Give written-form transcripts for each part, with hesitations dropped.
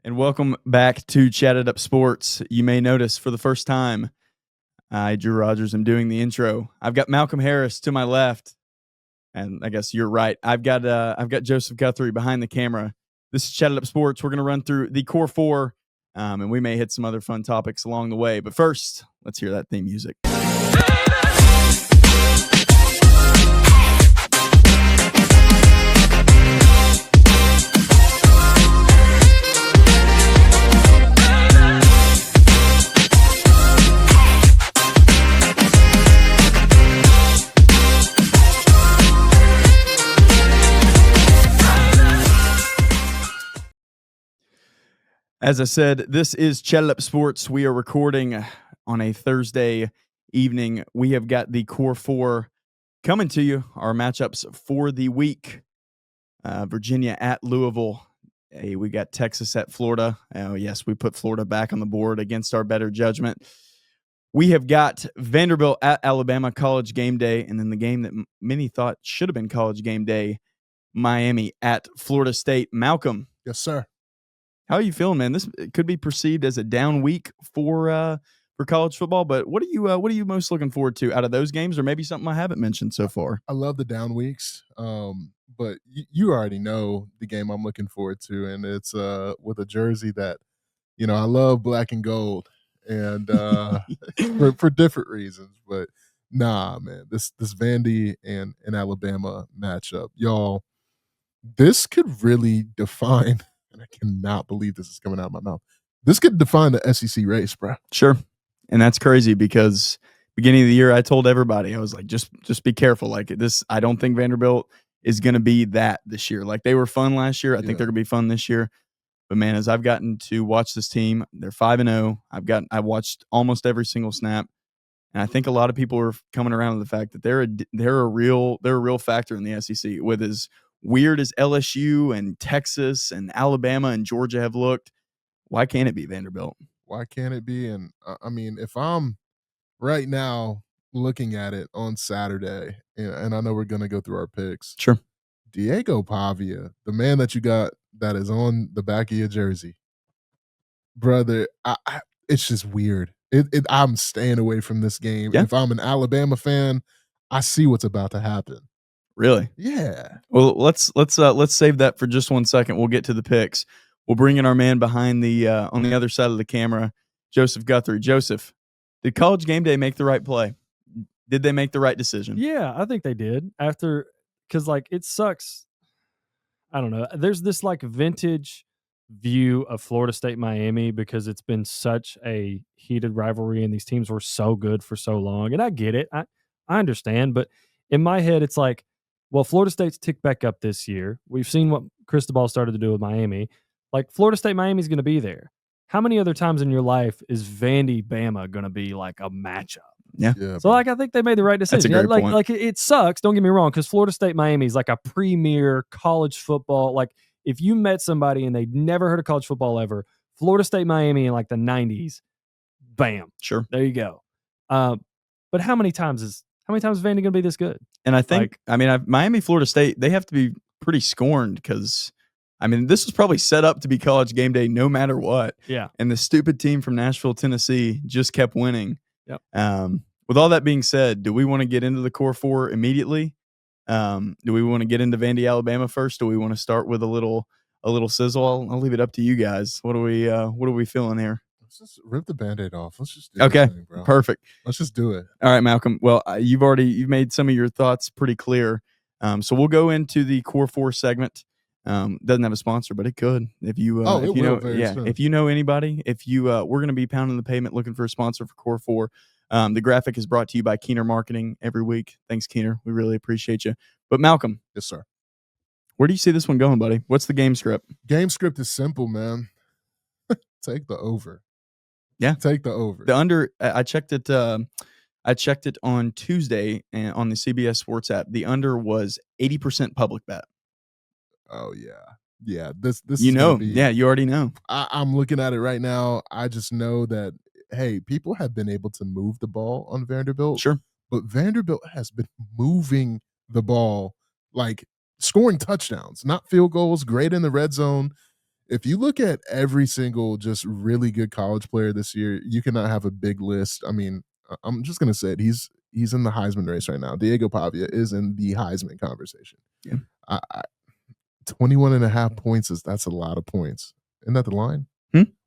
And welcome back to Chatted Up Sports. You may notice for the first time, I, Drew Rogers, am doing the intro. I've got Malcolm Harris to my left, and I guess you're right. I've got Joseph Guthrie behind the camera. This is Chatted Up Sports. We're going to run through the core four, and we may hit some other fun topics along the way. But first, let's hear that theme music. As I said, this is Chatted Up Sports. We are recording on a Thursday evening. We have got the core four coming to you, our matchups for the week. Virginia at Louisville. We got Texas at Florida. Oh, yes, we put Florida back on the board against our better judgment. We have got Vanderbilt at Alabama, College Game Day, and then the game that many thought should have been College Game Day, Miami at Florida State. Malcolm. Yes, sir. How are you feeling, man? This could be perceived as a down week for college football, but what are you most looking forward to out of those games, or maybe something I haven't mentioned so far? I love the down weeks, but you already know the game I'm looking forward to, and it's with a jersey that, I love black and gold, and for different reasons. But nah, man, this Vandy and Alabama matchup, y'all, this could really define. And I cannot believe this is coming out of my mouth. This could define the SEC race, bro. Sure. And that's crazy because beginning of the year, I told everybody, I was like, just be careful. Like this, I don't think Vanderbilt is going to be that this year. Like they were fun last year. I think they're going to be fun this year. But man, as I've gotten to watch this team, they're 5-0. I watched almost every single snap. And I think a lot of people are coming around to the fact that they're a real factor in the SEC. With as weird as LSU and Texas and Alabama and Georgia have looked, why can't it be Vanderbilt? Why can't it be? And I mean, if I'm right now looking at it on Saturday, and I know we're going to go through our picks. Sure. Diego Pavia, the man that you got that is on the back of your jersey, brother, it's just weird. I'm staying away from this game. Yeah. If I'm an Alabama fan, I see what's about to happen. Really? Yeah. Well, let's save that for just 1 second. We'll get to the picks. We'll bring in our man behind the on the other side of the camera, Joseph Guthrie. Joseph, did College Game Day make the right play? Did they make the right decision? Yeah, I think they did. Because it sucks. I don't know. There's this vintage view of Florida State Miami because it's been such a heated rivalry and these teams were so good for so long. And I get it. I understand. But in my head, it's like, well, Florida State's ticked back up this year. We've seen what Cristobal started to do with Miami. Florida State Miami's going to be there. How many other times in your life is Vandy Bama going to be a matchup? Yeah. So I think they made the right decision. That's a great point. It sucks. Don't get me wrong, because Florida State Miami is a premier college football. If you met somebody and they'd never heard of college football ever, Florida State Miami in the 90s, bam, sure, there you go. But how many times is Vandy going to be this good? And I think Miami, Florida State, they have to be pretty scorned because this was probably set up to be College Game Day no matter what. Yeah. And the stupid team from Nashville, Tennessee just kept winning. Yep. With all that being said, do we want to get into the core four immediately? Do we want to get into Vandy, Alabama first? Do we want to start with a little sizzle? I'll leave it up to you guys. What are we feeling here? Let's just rip the Band-Aid off. Let's just do okay, this thing, bro. Perfect. Let's just do it. All right, Malcolm. Well, you've made some of your thoughts pretty clear. So we'll go into the core four segment. Doesn't have a sponsor, but it could. If you know anybody, we're going to be pounding the pavement looking for a sponsor for core four. The graphic is brought to you by Keener Marketing every week. Thanks, Keener. We really appreciate you. But Malcolm. Yes, sir. Where do you see this one going, buddy? What's the game script? Game script is simple, man. Take the over. Yeah. Take the over. The under, I checked it on Tuesday and on the CBS Sports app. The under was 80% public bet. Oh, yeah. Yeah. This you already know. I'm looking at it right now. I just know that, hey, people have been able to move the ball on Vanderbilt. Sure. But Vanderbilt has been moving the ball, scoring touchdowns, not field goals, great in the red zone. if you look at every single just really good college player this year, you cannot have a big list. I mean, I'm just gonna say it. He's in the Heisman race right now. Diego Pavia is in the Heisman conversation. Yeah. 21.5 points that's a lot of points. Isn't that the line?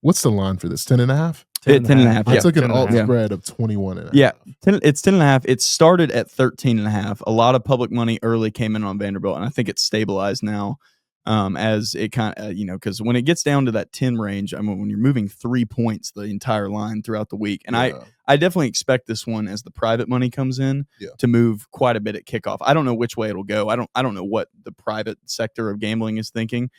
What's the line for this? 10.5? 10.5. I Yeah. took an 10.5. alt spread of 21.5. Yeah, it's 10.5. It started at 13.5. A lot of public money early came in on Vanderbilt, and I think it's stabilized now. As it kind of, because when it gets down to that 10 range, I mean, when you're moving 3 points the entire line throughout the week, and I definitely expect this one as the private money comes in to move quite a bit at kickoff. I don't know which way it'll go. I don't know what the private sector of gambling is thinking.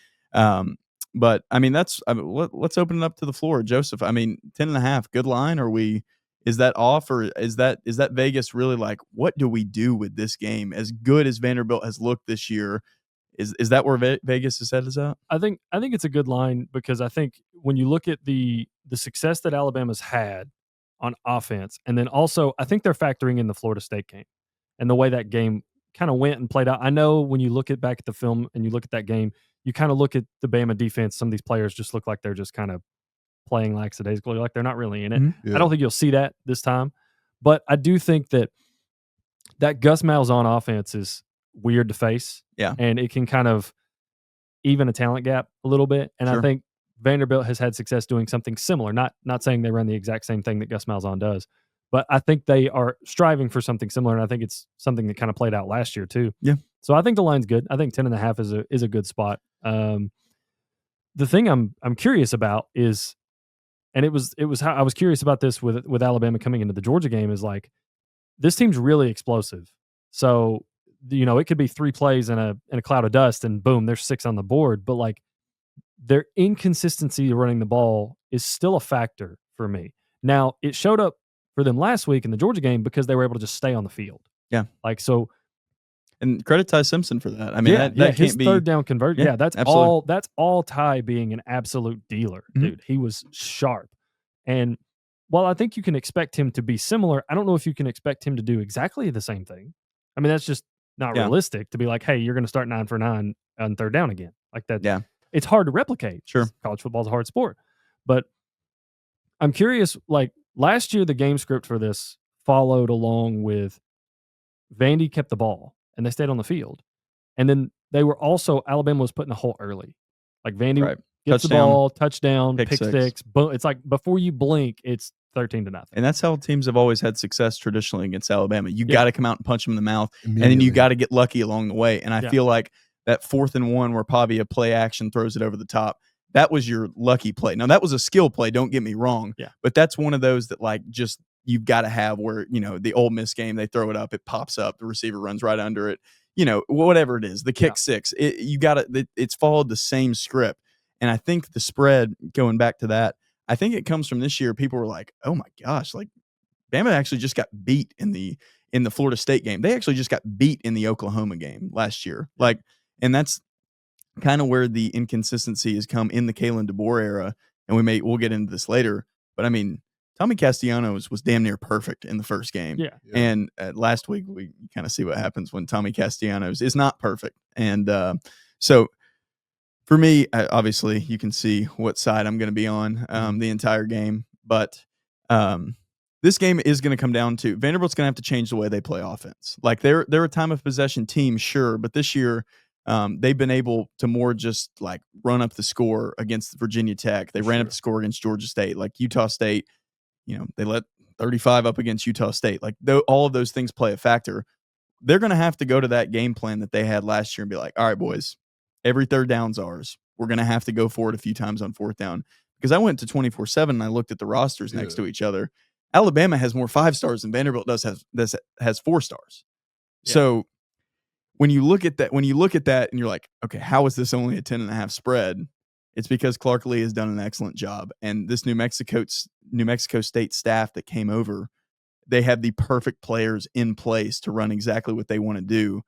But I mean, let's open it up to the floor, Joseph. I mean, 10.5, good line. Is that off, or is that Vegas really like, what do we do with this game? As good as Vanderbilt has looked this year, is that where Vegas has set us up? I think it's a good line, because I think when you look at the success that Alabama's had on offense, and then also I think they're factoring in the Florida State game and the way that game kind of went and played out. I know when you look back at the film and you look at that game, you kind of look at the Bama defense. Some of these players just look like they're just kind of playing lackadaisically, like they're not really in it. Mm-hmm. I don't think you'll see that this time, but I do think that Gus Malzahn offense is weird to face. Yeah, and it can kind of even a talent gap a little bit. And Sure. I think Vanderbilt has had success doing something similar. Not saying they run the exact same thing that Gus Malzahn does, but I think they are striving for something similar. And I think it's something that kind of played out last year too. Yeah. So I think the line's good. I think 10.5 is a good spot. The thing I'm curious about is, and it was how I was curious about this with Alabama coming into the Georgia game, is like, this team's really explosive. So, it could be 3 plays in a cloud of dust and boom, there's 6 on the board. But like, their inconsistency running the ball is still a factor for me. Now, it showed up for them last week in the Georgia game because they were able to just stay on the field. Yeah. Like, so. And credit Ty Simpson for that. I mean, that his can't be third down conversion. Yeah, that's absolutely. all. That's all Ty being an absolute dealer, dude. He was sharp. And while I think you can expect him to be similar, I don't know if you can expect him to do exactly the same thing. I mean, that's just not realistic to be like, hey, you're going to start 9 for 9 on third down again. Like that. Yeah. It's hard to replicate. Sure. College football is a hard sport. But I'm curious, like last year, the game script for this followed along with Vandy kept the ball and they stayed on the field. And then they were also, Alabama was putting the hole early. Like Vandy gets the ball, touchdown, pick six. Boom. It's like before you blink, it's 13-0. And that's how teams have always had success traditionally against Alabama. You got to come out and punch them in the mouth, and then you got to get lucky along the way. And I feel like that 4th and 1 where Pavia play action throws it over the top, that was your lucky play. Now, that was a skill play, don't get me wrong. Yeah. But that's one of those that, like, just you've got to have where, the Ole Miss game, they throw it up, it pops up, the receiver runs right under it. Whatever it is, the kick six, it's followed the same script. And I think the spread, going back to that, I think it comes from this year. People were like, oh my gosh, like Bama actually just got beat in the Florida State game. They actually just got beat in the Oklahoma game last year. Like, and that's kind of where the inconsistency has come in the Kalen DeBoer era. And we'll get into this later. But I mean, Tommy Castellanos was damn near perfect in the first game. Yeah. And last week, we kind of see what happens when Tommy Castellanos is not perfect. And so for me, obviously, you can see what side I'm going to be on the entire game. But this game is going to come down to Vanderbilt's going to have to change the way they play offense. Like they're a time of possession team, sure, but this year they've been able to more just like run up the score against Virginia Tech. They ran up the score against Georgia State. Like Utah State, they let 35 up against Utah State. Like all of those things play a factor. They're going to have to go to that game plan that they had last year and be like, all right, boys, every third down's ours. We're going to have to go for it a few times on 4th down. Because I went to 24/7 and I looked at the rosters next to each other. Alabama has more 5 stars than Vanderbilt has 4 stars. Yeah. So when you look at that and you're like, okay, how is this only a 10.5 spread? It's because Clark Lee has done an excellent job. And this New Mexico State staff that came over, they have the perfect players in place to run exactly what they want to do.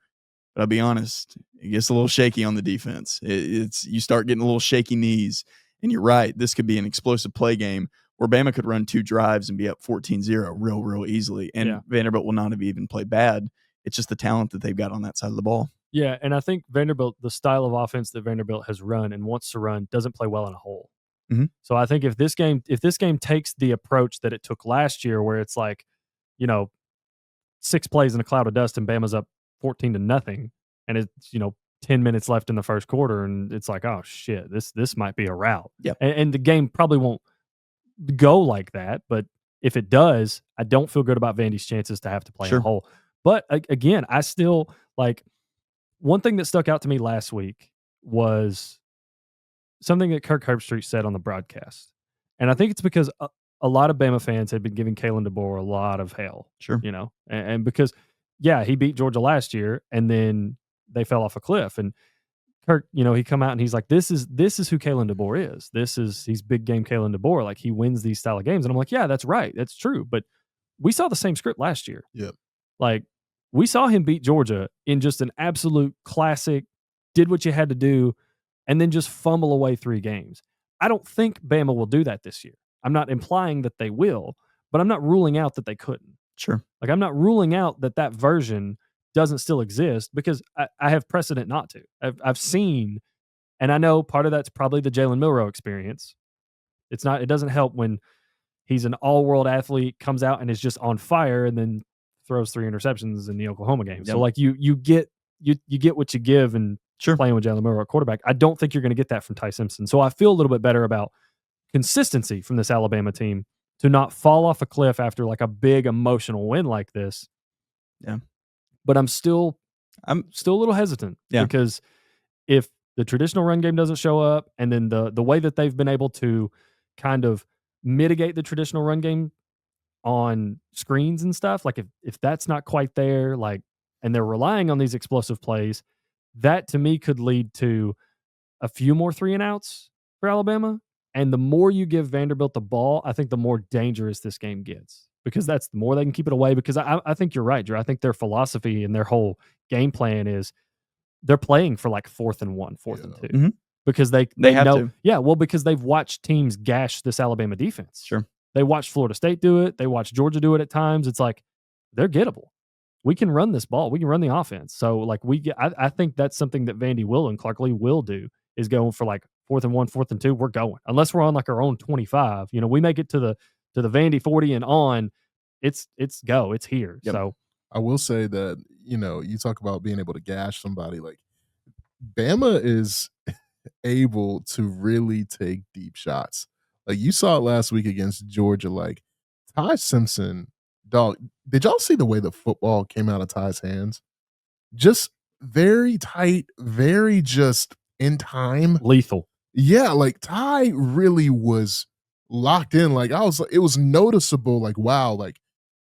But I'll be honest, it gets a little shaky on the defense. You start getting a little shaky knees. And you're right, this could be an explosive play game where Bama could run 2 drives and be up 14-0 real easily. And Vanderbilt will not have even played bad. It's just the talent that they've got on that side of the ball. Yeah, and I think Vanderbilt, the style of offense that Vanderbilt has run and wants to run, doesn't play well in a hole. Mhm. So I think if this game takes the approach that it took last year, where it's like, 6 plays in a cloud of dust and Bama's up 14-0, and it's 10 minutes left in the first quarter, and it's like, oh shit, this might be a rout. Yeah. And the game probably won't go like that, but if it does, I don't feel good about Vandy's chances to have to play in a Sure. hole. But again, I still like one thing that stuck out to me last week was something that Kirk Herbstreit said on the broadcast. And I think it's because a lot of Bama fans had been giving Kalen DeBoer a lot of hell, Sure. and because, yeah, he beat Georgia last year and then they fell off a cliff. And Kirk, he come out and he's like, this is who Kalen DeBoer is. He's big game Kalen DeBoer. Like, he wins these style of games. And I'm like, yeah, that's right. That's true. But we saw the same script last year. Yep. Like, we saw him beat Georgia in just an absolute classic, did what you had to do, and then just fumble away 3 games. I don't think Bama will do that this year. I'm not implying that they will, but I'm not ruling out that they couldn't. Sure. Like, I'm not ruling out that version doesn't still exist, because I have precedent not to. I've seen, and I know part of that's probably the Jalen Milroe experience. It doesn't help when he's an all-world athlete, comes out and is just on fire, and then throws 3 interceptions in the Oklahoma game. Yep. So like you get what you give, and Sure. playing with Jalen Milroe at quarterback. I don't think you're going to get that from Ty Simpson. So I feel a little bit better about consistency from this Alabama team to not fall off a cliff after like a big emotional win like this. Yeah. But I'm still a little hesitant, Yeah. because if the traditional run game doesn't show up, and then the way that they've been able to kind of mitigate the traditional run game on screens and stuff, like if that's not quite there, like, and they're relying on these explosive plays, that to me could lead to a few more 3 and outs for Alabama. And the more you give Vanderbilt the ball, I think the more dangerous this game gets, because that's the more they can keep it away. Because I think you're right, Drew. I think their philosophy and their whole game plan is they're playing for like 4th and 1, 4th and 2, Mhm. because they have know, to. yeah, well, because they've watched teams gash this Alabama defense. Sure. They watched Florida State do it. They watched Georgia do it at times. It's like, they're gettable. We can run this ball. We can run the offense. So like I think that's something that Vandy will and Clark Lee will do, is going for like 4th and 1, 4th and 2. We're going, unless we're on like our own 25. We make it to the Vandy 40 and on. It's go. It's here. Yep. So I will say that, you talk about being able to gash somebody. Like, Bama is able to really take deep shots. Like, you saw it last week against Georgia. Like, Ty Simpson, dog, did y'all see the way the football came out of Ty's hands? Just very tight, very just in time. lethal. Yeah, like, Ty really was locked in. Like, it was noticeable, like, wow, like,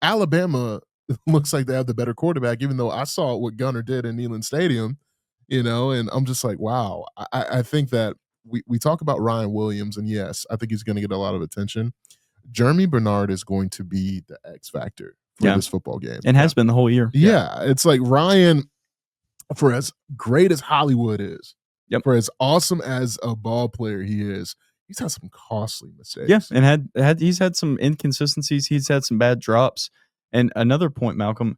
Alabama looks like they have the better quarterback, even though I saw what Gunner did in Neyland Stadium, and I'm just like, wow. I think that we talk about Ryan Williams, and yes, I think he's going to get a lot of attention. Jeremy Bernard is going to be the X factor for this football game. And has been the whole year. Yeah, it's like Ryan, for as great as Hollywood is, for as awesome as a ball player he is, he's had some costly mistakes. Yeah, and he's had some inconsistencies. He's had some bad drops. And another point, Malcolm,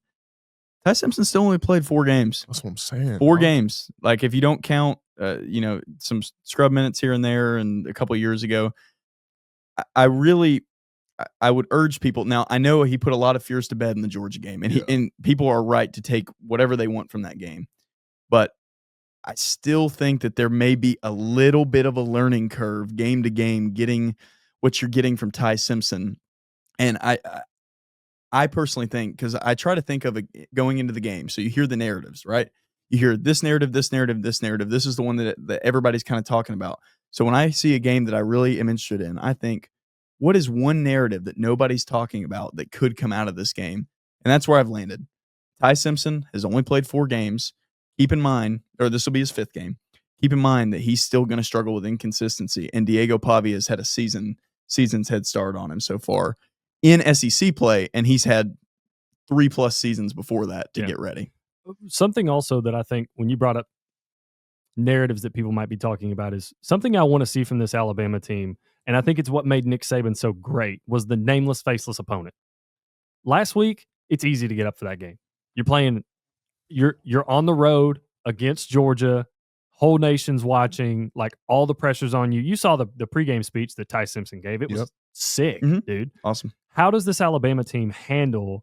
Ty Simpson still only played 4 games. That's what I'm saying. 4 games. Like, if you don't count, some scrub minutes here and there, and a couple of years ago, I would urge people. Now, I know he put a lot of fears to bed in the Georgia game, and and people are right to take whatever they want from that game. But I still think that there may be a little bit of a learning curve game to game, getting what you're getting from Ty Simpson. And I personally think, because I try to think of it going into the game. So you hear the narratives, right? You hear this narrative, this narrative, this narrative. This is the one that everybody's kind of talking about. So when I see a game that I really am interested in, I think, what is one narrative that nobody's talking about that could come out of this game? And that's where I've landed. Ty Simpson has only played 4 games. Keep in mind, or this will be his 5th game. Keep in mind that he's still going to struggle with inconsistency. And Diego Pavia has had a season's head start on him so far in SEC play, and he's had 3+ seasons before that to get ready. Something also that I think, when you brought up narratives that people might be talking about, is something I want to see from this Alabama team, and I think it's what made Nick Saban so great, was the nameless, faceless opponent. Last week, it's easy to get up for that game. You're playing, you're on the road against Georgia, whole nation's watching, like all the pressure's on you. You saw the pregame speech that Ty Simpson gave. It was sick, dude. Awesome. How does this Alabama team handle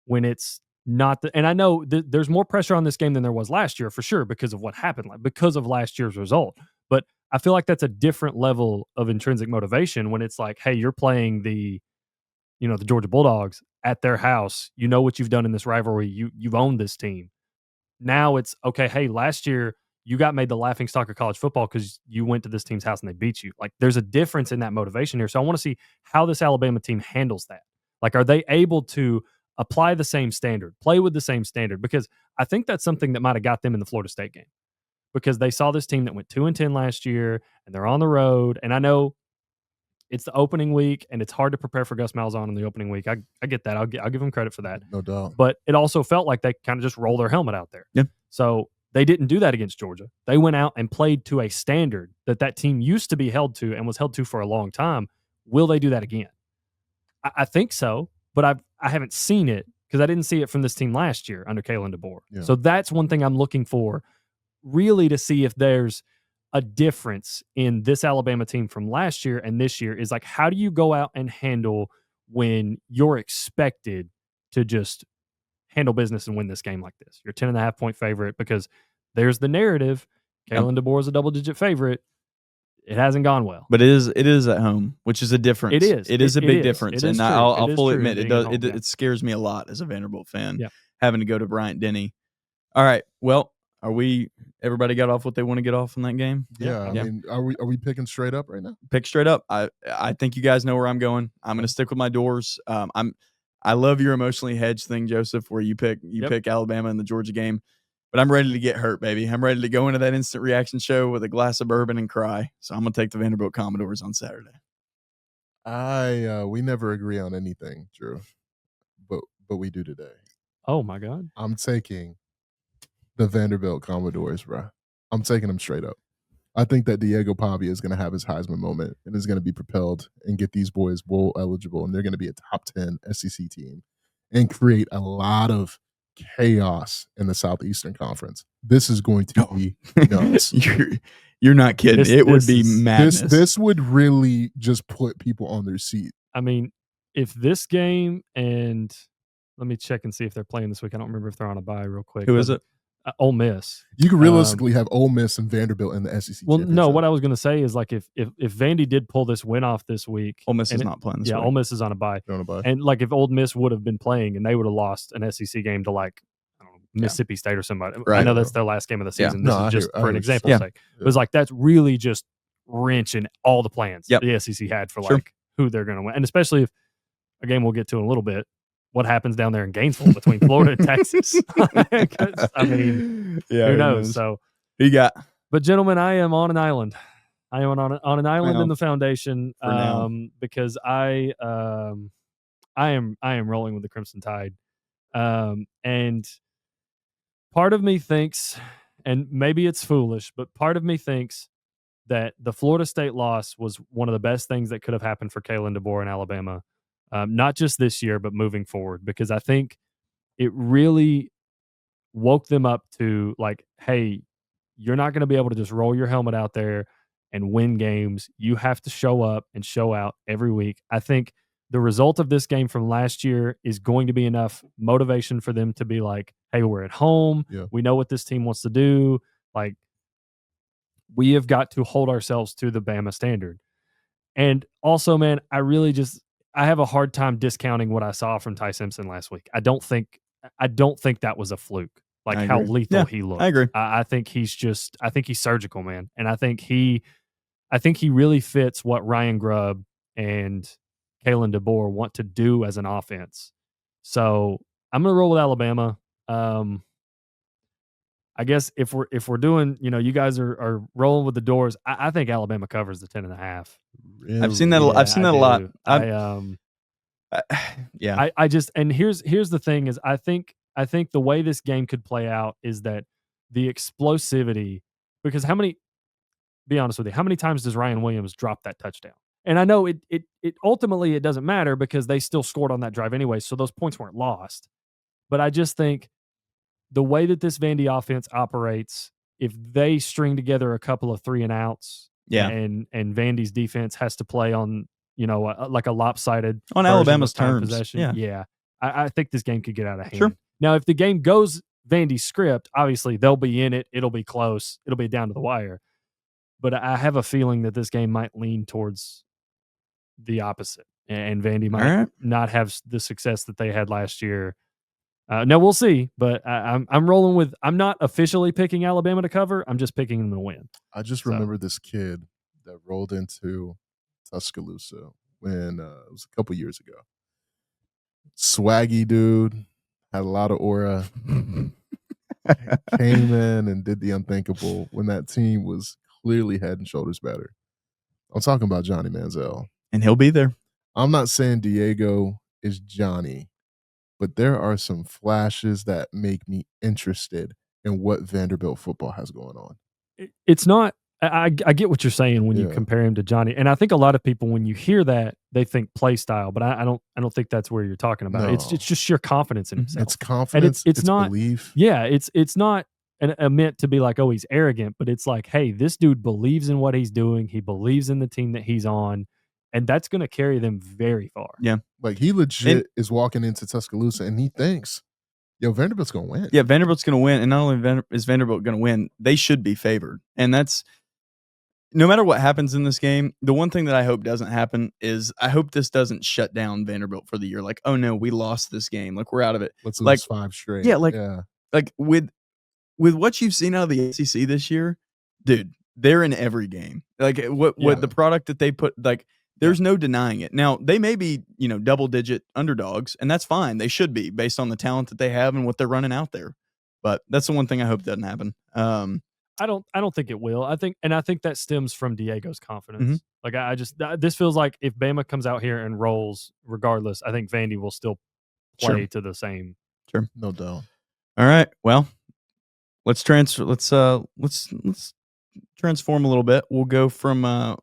when it's not and I know there's more pressure on this game than there was last year for sure because of what happened, like because of last year's result. But I feel like that's a different level of intrinsic motivation when it's like, hey, you're playing the Georgia Bulldogs at their house. You know what you've done in this rivalry. You've owned this team. Now it's okay. Hey, last year you got made the laughing stock of college football because you went to this team's house and they beat you. Like there's a difference in that motivation here. So I want to see how this Alabama team handles that. Like, are they able to apply the same standard, play with the same standard? Because I think that's something that might have got them in the Florida State game because they saw this team that went 2-10 last year and they're on the road. And I know it's the opening week and it's hard to prepare for Gus Malzahn in the opening week. I get that. I'll give them credit for that. No doubt. But it also felt like they kind of just rolled their helmet out there. Yeah. So they didn't do that against Georgia. They went out and played to a standard that team used to be held to and was held to for a long time. Will they do that again? I think so, but I haven't seen it because I didn't see it from this team last year under Kalen DeBoer. Yeah. So that's one thing I'm looking for, really, to see if there's a difference in this Alabama team from last year and this year. Is like, how do you go out and handle when you're expected to just handle business and win this game like this? You're 10.5-point favorite because there's the narrative. Kalen DeBoer is a double-digit favorite. It hasn't gone well, but it is at home, which is a difference. It is. It is a big difference, and I'll fully admit it does. home, It scares me a lot as a Vanderbilt fan, Yeah. having to go to Bryant-Denny. All right, well, everybody got off what they want to get off in that game? Yeah. I mean, are we picking straight up right now? Pick straight up. I think you guys know where I'm going. I'm going to stick with my doors. I love your emotionally hedged thing, Joseph, where you pick Alabama in the Georgia game. But I'm ready to get hurt, baby. I'm ready to go into that instant reaction show with a glass of bourbon and cry. So I'm going to take the Vanderbilt Commodores on Saturday. We never agree on anything, Drew, but we do today. Oh my God! I'm taking the Vanderbilt Commodores, bro. I'm taking them straight up. I think that Diego Pavia is going to have his Heisman moment and is going to be propelled and get these boys bowl eligible, and they're going to be a top 10 SEC team and create a lot of chaos in the Southeastern Conference. This is going to be nuts. You're not kidding. It would be madness. This would really just put people on their seat. I mean, if this game, and let me check and see if they're playing this week. I don't remember if they're on a bye real quick. Who is it? Ole Miss. You could realistically have Ole Miss and Vanderbilt in the SEC. Well, no, what I was going to say is, like, if Vandy did pull this win off this week, Ole Miss is not playing this week. Yeah, Ole Miss is on a bye. On a bye. And like, if Ole Miss would have been playing and they would have lost an SEC game to, like, I don't know, Mississippi State or somebody. Right. I know that's their last game of the season. Yeah. This is just for an example's sake. It was like, that's really just wrenching all the plans the SEC had for like who they're going to win, and especially if a game we'll get to in a little bit. What happens down there in Gainesville between Florida and Texas? I mean, who knows? So, who you got? But gentlemen, I am on an island. I am on an island in the foundation because I am rolling with the Crimson Tide, and part of me thinks, and maybe it's foolish, but part of me thinks that the Florida State loss was one of the best things that could have happened for Kalen DeBoer in Alabama. Not just this year, but moving forward, because I think it really woke them up to, like, hey, you're not going to be able to just roll your helmet out there and win games. You have to show up and show out every week. I think the result of this game from last year is going to be enough motivation for them to be like, hey, we're at home. Yeah. We know what this team wants to do. Like, we have got to hold ourselves to the Bama standard. And also, man, I have a hard time discounting what I saw from Ty Simpson last week. I don't think that was a fluke. Like how lethal he looked. I agree. I think he's surgical, man. And I think he really fits what Ryan Grubb and Kalen DeBoer want to do as an offense. So I'm gonna roll with Alabama. I guess if we're doing, you guys are rolling with the doors. I think Alabama covers the 10.5. Really? I've seen that. I've seen that a lot. I just, and here's the thing is, I think the way this game could play out is that the explosivity, because be honest with you, how many times does Ryan Williams drop that touchdown? And I know it ultimately it doesn't matter because they still scored on that drive anyway, so those points weren't lost. But I just think the way that this Vandy offense operates, if they string together a couple of 3 and outs, Yeah. and Vandy's defense has to play on, like a lopsided On version Alabama's of time terms. possession. Yeah. I think this game could get out of hand. Sure. Now, if the game goes Vandy's script, obviously they'll be in it. It'll be close. It'll be down to the wire. But I have a feeling that this game might lean towards the opposite, and Vandy might not have the success that they had last year. No, we'll see. But I'm rolling with. I'm not officially picking Alabama to cover. I'm just picking them to win. I just remember this kid that rolled into Tuscaloosa when it was a couple years ago. Swaggy dude, had a lot of aura. Came in and did the unthinkable when that team was clearly head and shoulders better. I'm talking about Johnny Manziel. And he'll be there. I'm not saying Diego is Johnny, but there are some flashes that make me interested in what Vanderbilt football has going on. It's not. I get what you're saying when you compare him to Johnny, and I think a lot of people, when you hear that, they think play style, but I don't think that's where you're talking about. No. It's just sheer confidence in himself. It's confidence. And it's not belief. Yeah, it's not meant to be like, oh, he's arrogant, but it's like, hey, this dude believes in what he's doing. He believes in the team that he's on, and that's going to carry them very far. Yeah, like he legit is walking into Tuscaloosa and he thinks, yo, Vanderbilt's going to win. Yeah, Vanderbilt's going to win. And not only is Vanderbilt going to win, they should be favored. And that's, no matter what happens in this game, the one thing that I hope doesn't happen is I hope this doesn't shut down Vanderbilt for the year. Like, oh no, we lost this game. Like, we're out of it. Let's lose 5 straight. Yeah, like with what you've seen out of the SEC this year, dude, they're in every game. Like what the product that they put, like, there's no denying it. Now, they may be, double-digit underdogs, and that's fine. They should be, based on the talent that they have and what they're running out there. But that's the one thing I hope doesn't happen. I don't think it will. I think that stems from Diego's confidence. Mm-hmm. Like this feels like if Bama comes out here and rolls regardless, I think Vandy will still play to the same. Sure, no doubt. All right, well, let's transform a little bit. We'll go from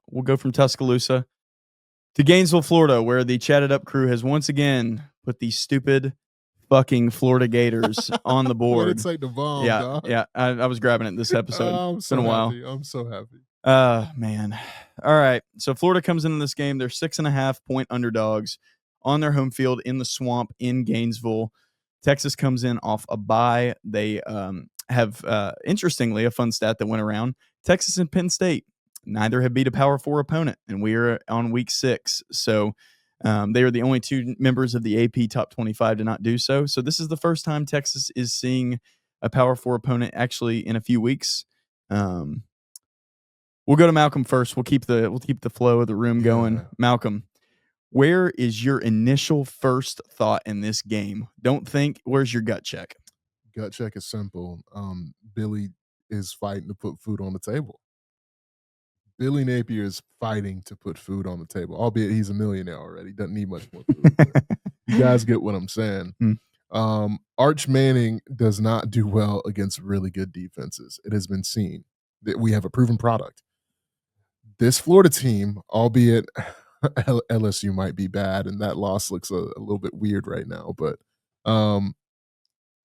Tuscaloosa to Gainesville, Florida, where the Chatted Up crew has once again put the stupid fucking Florida Gators on the board. It's like the bomb, yeah, dog. Yeah. I was grabbing it this episode. It's been a while. I'm so happy. Man. All right. So Florida comes into this game. They're 6.5-point underdogs on their home field in the Swamp in Gainesville. Texas comes in off a bye. They have, interestingly, a fun stat that went around. Texas and Penn State, neither have beat a Power 4 opponent, and we are on week 6. So they are the only 2 members of the AP Top 25 to not do so. So this is the first time Texas is seeing a Power 4 opponent actually in a few weeks. We'll go to Malcolm first. We'll keep the flow of the room going. Malcolm, where is your initial first thought in this game? Don't think. Where's your gut check? Gut check is simple. Billy is fighting to put food on the table. Billy Napier is fighting to put food on the table, albeit he's a millionaire already. Doesn't need much more food. You guys get what I'm saying. Arch Manning does not do well against really good defenses. It has been seen that we have a proven product. This Florida team, albeit LSU might be bad, and that loss looks a little bit weird right now, but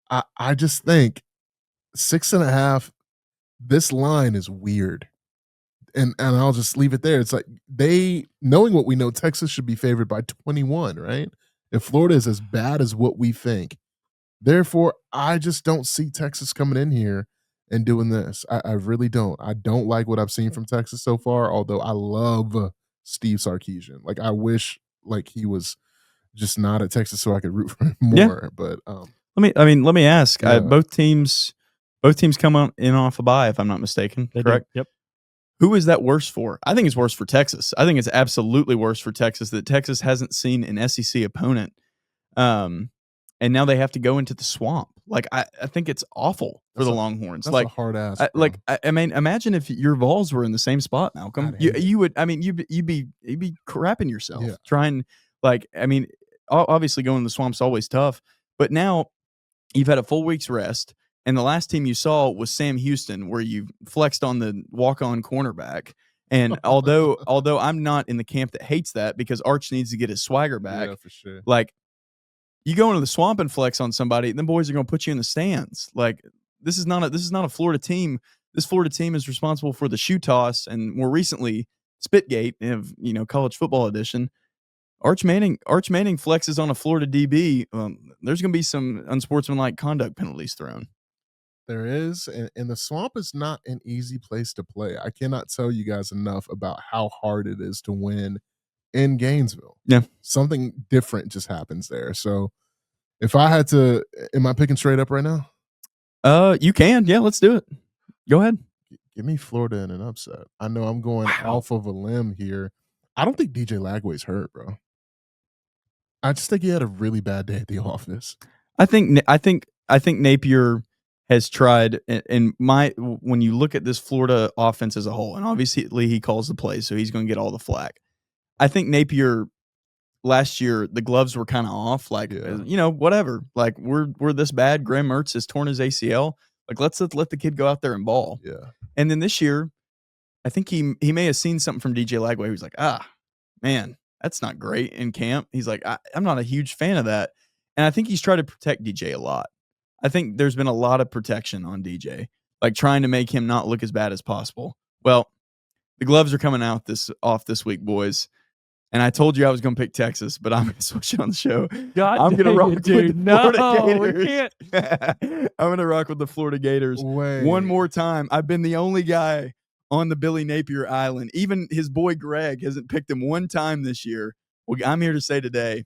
I just think 6.5, this line is weird. And I'll just leave it there. It's like knowing what we know, Texas should be favored by 21, right? If Florida is as bad as what we think. Therefore, I just don't see Texas coming in here and doing this. I really don't. I don't like what I've seen from Texas so far, although I love Steve Sarkisian. Like, I wish like he was just not at Texas so I could root for him more. Yeah. But let me ask. Both teams come in off a bye, if I'm not mistaken. They correct? Do. Yep. Who is that worse for? I think it's worse for Texas. I think it's absolutely worse for Texas that Texas hasn't seen an SEC opponent. And now they have to go into the Swamp. Like, I think it's awful for the Longhorns. That's like a hard ass. I mean, imagine if your Vols were in the same spot, Malcolm. You would. I mean, you'd be crapping yourself trying. Like, I mean, obviously going to the Swamp's always tough, but now you've had a full week's rest. And the last team you saw was Sam Houston, where you flexed on the walk-on cornerback. And although I'm not in the camp that hates that, because Arch needs to get his swagger back. Yeah, for sure. Like, You go into the swamp and flex on somebody, them boys are going to put you in the stands. Like this is not a Florida team. This Florida team is responsible for the shoe toss and more recently Spitgate of college football edition. Arch Manning flexes on a Florida DB. There's going to be some unsportsmanlike conduct penalties thrown. There is, and the swamp is not an easy place to play. I cannot tell you guys enough about how hard it is to win in Gainesville. Yeah. Something different just happens there. So if I had to, am I picking straight up right now? You can. Yeah, let's do it. Go ahead. Give me Florida in an upset. I know I'm going off of a limb here. I don't think DJ Lagway's hurt, bro. I just think he had a really bad day at the office. I think Napier has tried, and when you look at this Florida offense as a whole, and obviously he calls the plays, so he's going to get all the flack. I think Napier last year the gloves were kind of off, like whatever. Like we're this bad. Graham Mertz has torn his ACL. Like let's let the kid go out there and ball. Yeah. And then this year, I think he may have seen something from DJ Lagway. He was like, man, that's not great in camp. He's like, I'm not a huge fan of that. And I think he's tried to protect DJ a lot. I think there's been a lot of protection on DJ, like trying to make him not look as bad as possible. Well, the gloves are coming off this week, boys. And I told you I was going to pick Texas, but I'm going to switch it on the show. I'm going to rock with the Florida Gators. I'm going to rock with the Florida Gators. One more time. I've been the only guy on the Billy Napier Island. Even his boy Greg hasn't picked him one time this year. Well, I'm here to say today,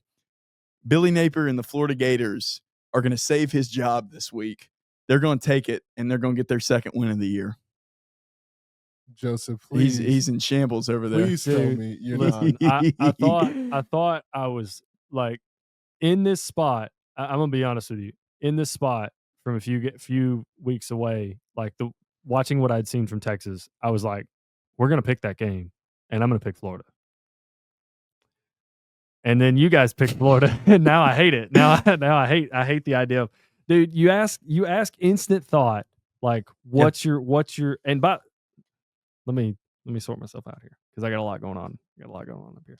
Billy Napier and the Florida Gators are going to save his job this week. They're going to take it, and they're going to get their second win of the year. Joseph, please. He's in shambles over there. Please tell me you're listen, not. I thought I was like in this spot. I'm gonna be honest with you. In this spot from a few weeks away, like watching what I'd seen from Texas, I was like, we're gonna pick that game, and I'm gonna pick Florida. And then you guys picked Florida, and now I hate it. Now I hate the idea of, dude. You ask instant thought, like what's your and by. Let me sort myself out here because I got a lot going on. Up here.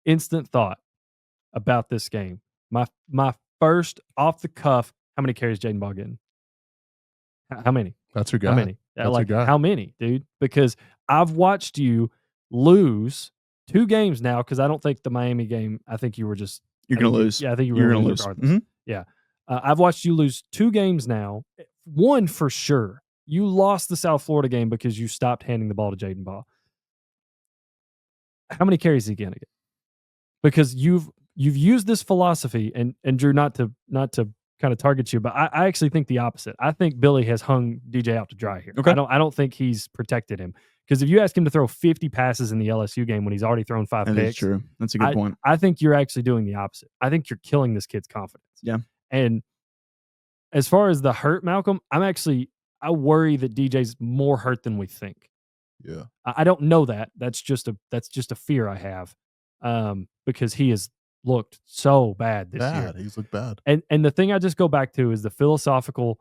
Instant thought about this game. My first off the cuff. How many carries Jaden Ball getting? How many? That's your guy. How many? That's your guy. How many, dude? Because I've watched you lose 2 games now. Because I don't think the Miami game. I think you were just you're going to lose. Yeah, I think you were going to lose. Mm-hmm. Yeah, I've watched you lose 2 games now. One for sure. You lost the South Florida game because you stopped handing the ball to Jaden Ball. How many carries is he going to get? Because you've used this philosophy, and Drew, not to kind of target you, but I actually think the opposite. I think Billy has hung DJ out to dry here. Okay. I don't think he's protected him, because if you ask him to throw 50 passes in the LSU game when he's already thrown 5 picks, that's true. That's a good point. I think you're actually doing the opposite. I think you're killing this kid's confidence. Yeah. And as far as the hurt, Malcolm, I worry that DJ's more hurt than we think. Yeah. I don't know that. That's just a fear I have, because he has looked so bad this year. He's looked bad. And the thing I just go back to is the philosophical.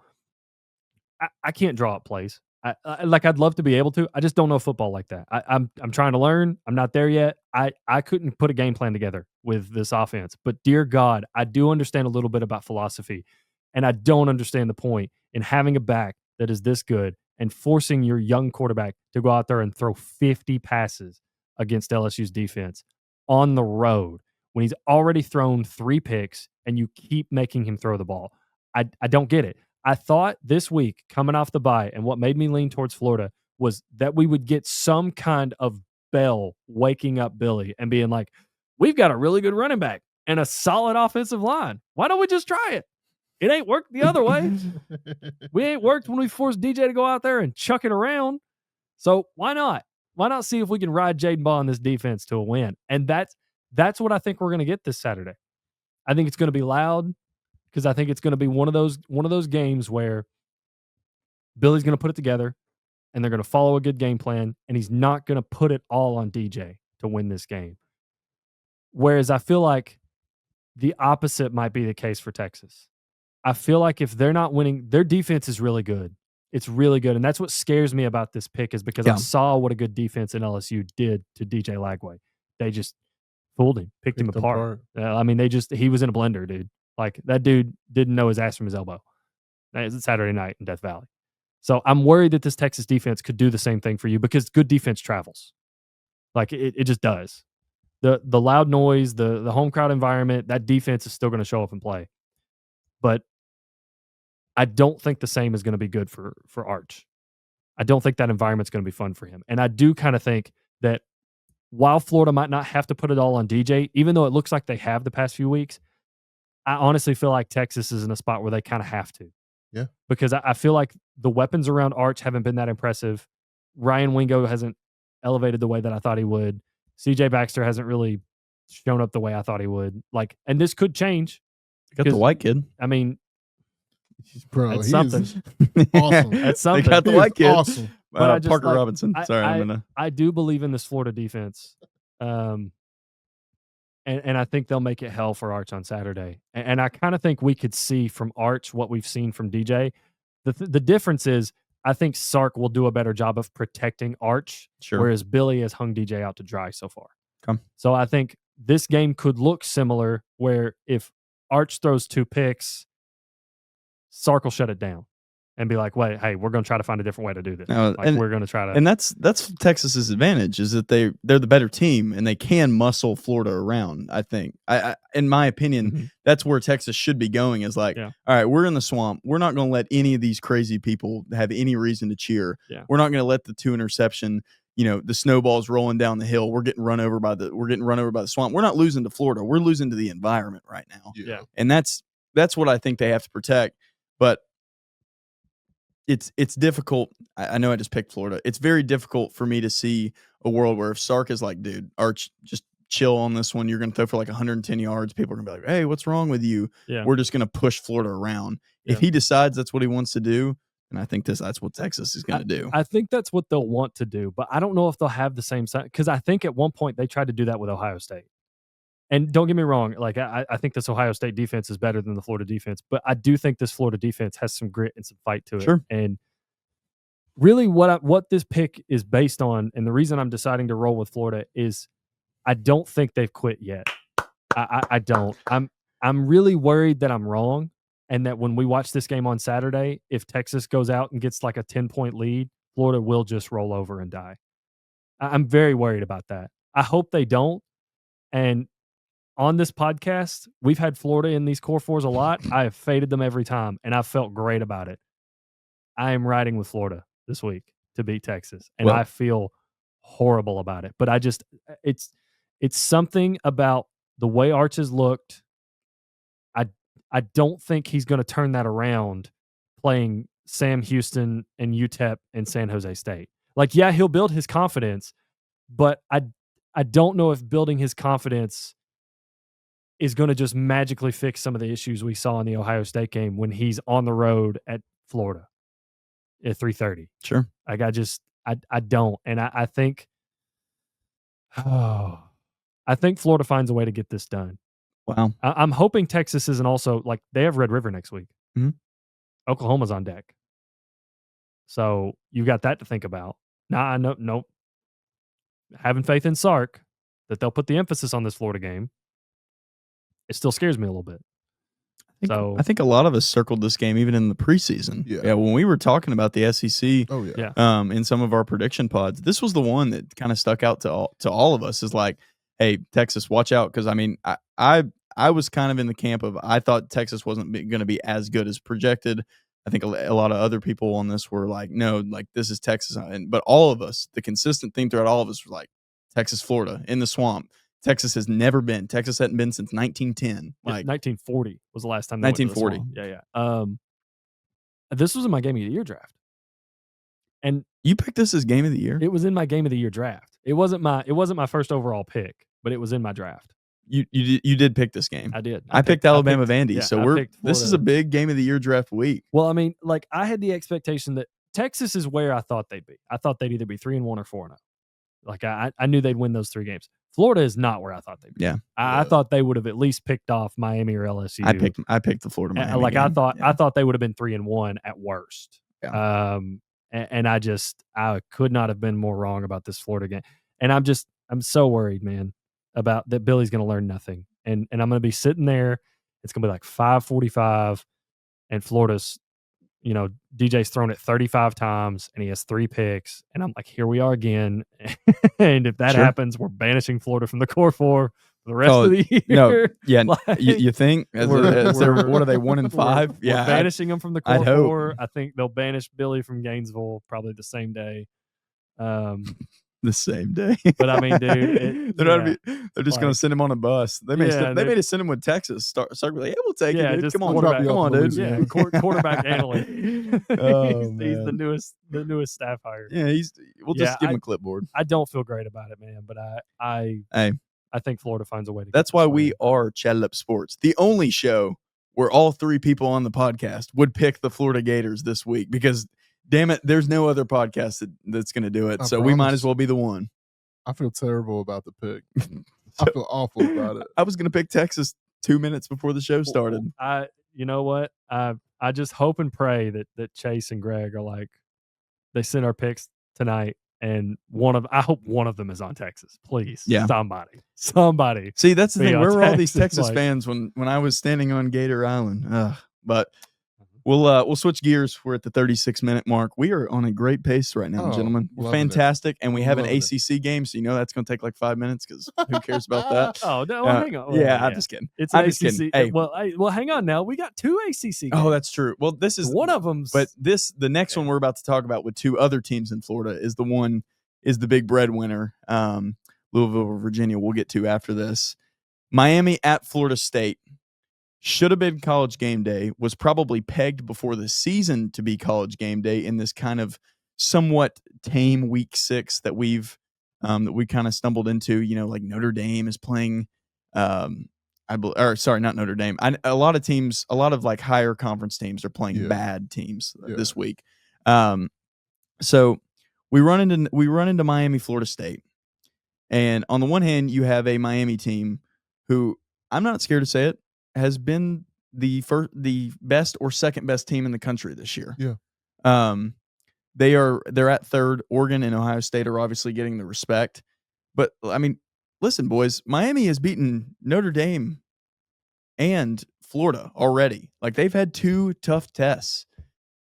I can't draw up plays. I'd love to be able to. I just don't know football like that. I'm trying to learn. I'm not there yet. I couldn't put a game plan together with this offense. But dear God, I do understand a little bit about philosophy, and I don't understand the point in having a back that is this good and forcing your young quarterback to go out there and throw 50 passes against LSU's defense on the road when he's already thrown 3 picks and you keep making him throw the ball. I don't get it. I thought this week, coming off the bye, and what made me lean towards Florida was that we would get some kind of bell waking up Billy and being like, we've got a really good running back and a solid offensive line. Why don't we just try it? It ain't worked the other way. We ain't worked when we forced DJ to go out there and chuck it around. So why not? Why not see if we can ride Jaden Ball in this defense to a win? And that's what I think we're going to get this Saturday. I think it's going to be loud, because I think it's going to be one of those games where Billy's going to put it together and they're going to follow a good game plan, and he's not going to put it all on DJ to win this game. Whereas I feel like the opposite might be the case for Texas. I feel like if they're not winning, their defense is really good. It's really good. And that's what scares me about this pick, is because I saw what a good defense in LSU did to DJ Lagway. They just fooled him, picked him apart. I mean, he was in a blender, dude. Like, that dude didn't know his ass from his elbow. It's Saturday night in Death Valley. So I'm worried that this Texas defense could do the same thing for you because good defense travels. Like, it just does. The loud noise, the home crowd environment, that defense is still going to show up and play. But I don't think the same is going to be good for Arch. I don't think that environment's going to be fun for him. And I do kind of think that while Florida might not have to put it all on DJ, even though it looks like they have the past few weeks, I honestly feel like Texas is in a spot where they kind of have to. Yeah. Because I feel like the weapons around Arch haven't been that impressive. Ryan Wingo hasn't elevated the way that I thought he would. CJ Baxter hasn't really shown up the way I thought he would. Like, and this could change. Got the white kid. I mean, bro, that's he something. is awesome. That's something. They got the He white is kid. awesome. But I just, Parker like, Robinson. Sorry, I do believe in this Florida defense. And I think they'll make it hell for Arch on Saturday. And I kind of think we could see from Arch what we've seen from DJ. The difference is I think Sark will do a better job of protecting Arch, whereas Billy has hung DJ out to dry so far. So I think this game could look similar where if Arch throws 2 picks, Sark will shut it down and be like, wait, hey, we're going to try to find a different way to do this. We're going to try to. And that's Texas's advantage is that they're the better team and they can muscle Florida around. I think, I in my opinion, that's where Texas should be going. Is like, all right, we're in the swamp. We're not going to let any of these crazy people have any reason to cheer. We're not going to let the 2 interception. The snowball's rolling down the hill. We're getting run over by the swamp. We're not losing to Florida. We're losing to the environment right now. Yeah. And that's what I think they have to protect. But it's difficult. I know I just picked Florida. It's very difficult for me to see a world where if Sark is like, dude, Arch, just chill on this one. You're going to throw for like 110 yards. People are going to be like, hey, what's wrong with you? We're just going to push Florida around. If he decides that's what he wants to do, and I think that's what Texas is going to do. I think that's what they'll want to do, but I don't know if they'll have the same side because I think at one point they tried to do that with Ohio State. And don't get me wrong, like I think this Ohio State defense is better than the Florida defense, but I do think this Florida defense has some grit and some fight to it. And really, what this pick is based on, and the reason I'm deciding to roll with Florida is I don't think they've quit yet. I don't. I'm really worried that I'm wrong. And that when we watch this game on Saturday, if Texas goes out and gets like a 10-point lead, Florida will just roll over and die. I'm very worried about that. I hope they don't. And on this podcast, we've had Florida in these core 4s a lot. I have faded them every time, and I've felt great about it. I am riding with Florida this week to beat Texas, and I feel horrible about it. But it's something about the way Arch has looked. I don't think he's going to turn that around playing Sam Houston and UTEP and San Jose State. Like, yeah, he'll build his confidence, but I don't know if building his confidence is going to just magically fix some of the issues we saw in the Ohio State game when he's on the road at Florida at 3:30. Sure. Like, I don't. And I think, I think Florida finds a way to get this done. Wow. I'm hoping Texas isn't also like they have Red River next week. Oklahoma's on deck. So you got that to think about. Now I know, nope. Having faith in Sark that they'll put the emphasis on this Florida game. It still scares me a little bit. I think a lot of us circled this game even in the preseason. Yeah, when we were talking about the SEC, in some of our prediction pods, this was the one that kind of stuck out to all of us. Is like, hey, Texas, watch out, because I mean, I was kind of in the camp of I thought Texas wasn't going to be as good as projected. I think a lot of other people on this were like, no, like this is Texas, but all of us, the consistent theme throughout all of us was like Texas, Florida in the swamp. Texas has never been. Texas hadn't been since 1910. Like 1940 was the last time. 1940. Yeah. This was in my game of the year draft, and you picked this as game of the year. It was in my game of the year draft. It wasn't my first overall pick, but it was in my draft. You did pick this game. I did. I picked Alabama Vandy. So this is a big game of the year draft week. Well, I mean, like I had the expectation that Texas is where I thought they'd be. I thought they'd either be 3-1 or 4-0. Like I knew they'd win those 3 games. Florida is not where I thought they'd be. Yeah. I thought they would have at least picked off Miami or LSU. I picked the Florida Miami. Like game. I thought they would have been 3-1 at worst. Yeah. And I could not have been more wrong about this Florida game. And I'm so worried, man, about that Billy's going to learn nothing. And I'm going to be sitting there It's going to be like 5:45, and Florida's, DJ's thrown it 35 times, and he has 3 picks. And I'm like, here we are again. And if that Sure. happens, we're banishing Florida from the Core 4 for the rest Oh, of the year. no, yeah, Like, you think? What are they, 1-5? We're Yeah, banishing them from the Core I'd hope. 4. I think they'll banish Billy from Gainesville probably the same day. The same day. But I mean, dude, they're just going to send him on a bus. They may have send him with Texas. Start like, hey, we'll take it, dude. just Come on, dude. Yeah, quarterback analyst. Oh, he's the newest staff hire. Yeah, we'll just give him a clipboard. I don't feel great about it, man, but I think Florida finds a way to. That's why we are Chatt Up Sports, the only show where all 3 people on the podcast would pick the Florida Gators this week, because damn it, there's no other podcast that's going to do it. So we might as well be the one. I feel terrible about the pick. I feel awful about it. I was going to pick Texas 2 minutes before the show started. You know what? I just hope and pray that Chase and Greg are like, they send our picks tonight, and I hope one of them is on Texas. Please, somebody. See, that's the thing. Where were all these Texas like, fans when I was standing on Gator Island? But we'll switch gears. We're at the 36-minute mark. We are on a great pace right now, gentlemen. We're fantastic, and we have an ACC game, so that's going to take like 5 minutes, because who cares about that? Oh, no, hang on. Yeah, I'm just kidding. It's I'm ACC. just kidding. Hey. Well, hang on now. We got 2 ACC games. Oh, that's true. Well, this is one of them. But the next one we're about to talk about with 2 other teams in Florida is the big breadwinner. Louisville or Virginia. We'll get to after this. Miami at Florida State. Should have been College Game Day, was probably pegged before the season to be College Game Day in this kind of somewhat tame Week 6 that we kind of stumbled into. Like Notre Dame is playing. Sorry, not Notre Dame. A lot of like higher conference teams are playing bad teams this week. So we run into Miami, Florida State, and on the one hand, you have a Miami team who, I'm not scared to say it, has been the best or second best team in the country this year. Yeah. They're at 3rd. Oregon and Ohio State are obviously getting the respect. But I mean, listen, boys, Miami has beaten Notre Dame and Florida already. Like, they've had 2 tough tests,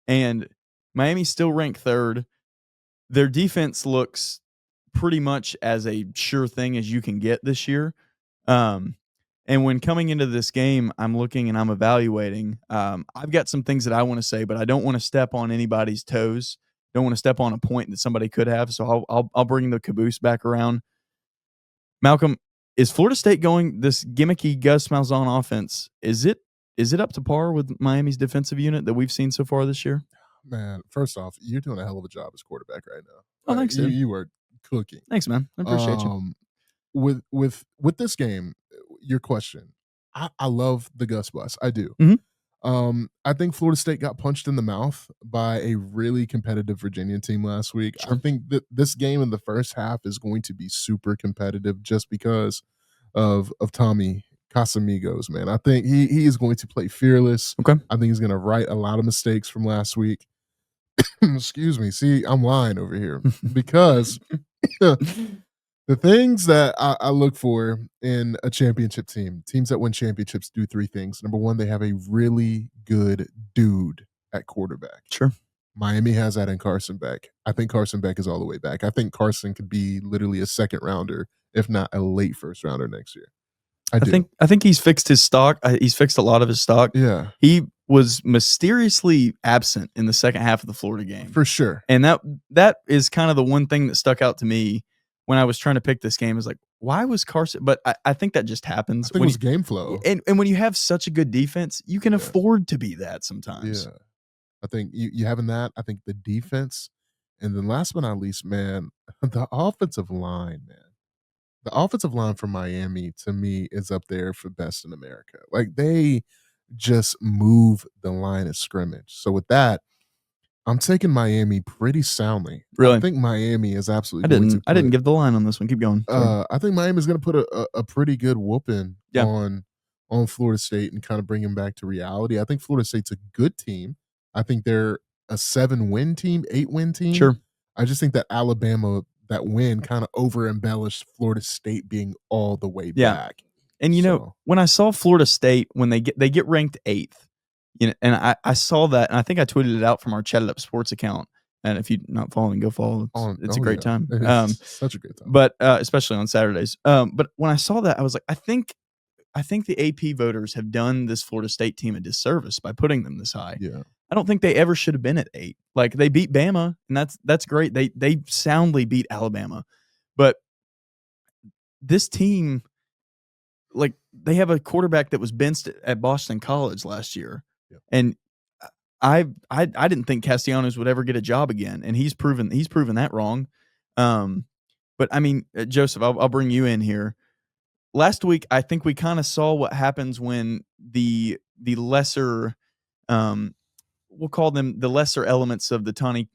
and Miami's still ranked 3rd. Their defense looks pretty much as a sure thing as you can get this year. And when coming into this game, I'm looking and I'm evaluating. I've got some things that I want to say, but I don't want to step on anybody's toes. Don't want to step on a point that somebody could have. So I'll bring the caboose back around. Malcolm, is Florida State going this gimmicky Gus Malzahn offense? Is it up to par with Miami's defensive unit that we've seen so far this year? Man, first off, you're doing a hell of a job as quarterback right now. Oh, thanks, dude. You are cooking. Thanks, man. I appreciate you. With this game, your question, I love the Gus bus. I do. Mm-hmm. I think Florida State got punched in the mouth by a really competitive Virginia team last week. Sure. I think that this game in the first half is going to be super competitive just because of Tommy Casamigos, man. I think he is going to play fearless. Okay. I think he's going to right a lot of mistakes from last week. Excuse me. See, I'm lying over here because the things that I look for in a championship team, teams that win championships, do 3 things. Number 1, they have a really good dude at quarterback. Sure. Miami has that in Carson Beck. I think Carson Beck is all the way back. I think Carson could be literally a 2nd rounder, if not a late 1st rounder next year. I think he's fixed his stock. He's fixed a lot of his stock. Yeah. He was mysteriously absent in the second half of the Florida game. For sure. And that is kind of the one thing that stuck out to me when I was trying to pick this game, is like, why was Carson? But I think that just happens. I think it was game flow. And when you have such a good defense, you can afford to be that sometimes. Yeah. I think you having that, I think the defense, and then last but not least, man, the offensive line, man. The offensive line for Miami, to me, is up there for best in America. Like, they just move the line of scrimmage. So with that, I'm taking Miami pretty soundly. Really? I think Miami is absolutely I didn't give the line on this one. Keep going. I think Miami is going to put a pretty good whooping on Florida State and kind of bring them back to reality. I think Florida State's a good team. I think they're a 7-win team, 8-win team. Sure. I just think that Alabama, that win, kind of over-embellished Florida State being all the way back. And you know, So when I saw Florida State when they get ranked 8th, and I saw that, and I think I tweeted it out from our Chat Up Sports account. And if you're not following, go follow. It's a great time. It's such a great time. But especially on Saturdays. But when I saw that, I was like, I think the AP voters have done this Florida State team a disservice by putting them this high. Yeah. I don't think they ever should have been at 8. Like, they beat Bama, and that's great. They soundly beat Alabama. But this team, like, they have a quarterback that was benched at Boston College last year. Yep. And I didn't think Castellanos would ever get a job again, and he's proven that wrong. But I mean, Joseph, I'll bring you in here. Last week, I think we kind of saw what happens when the lesser, we'll call them the lesser elements of the Tommy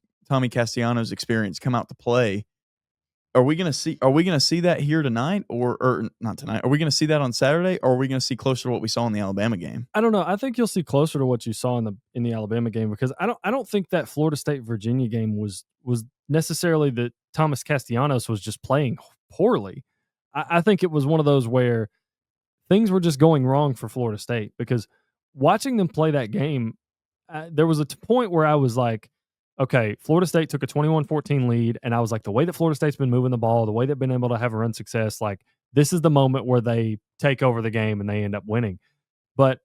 Castellanos experience come out to play. Are we gonna see that here tonight, or not tonight? Are we gonna see that on Saturday, or are we gonna see closer to what we saw in the Alabama game? I don't know. I think you'll see closer to what you saw in the Alabama game, because I don't think that Florida State Virginia game was necessarily that Thomas Castellanos was just playing poorly. I think it was one of those where things were just going wrong for Florida State, because watching them play that game, there was a point where I was like, okay, Florida State took a 21-14 lead, and I was like, the way that Florida State's been moving the ball, the way they've been able to have a run success, like, this is the moment where they take over the game and they end up winning. But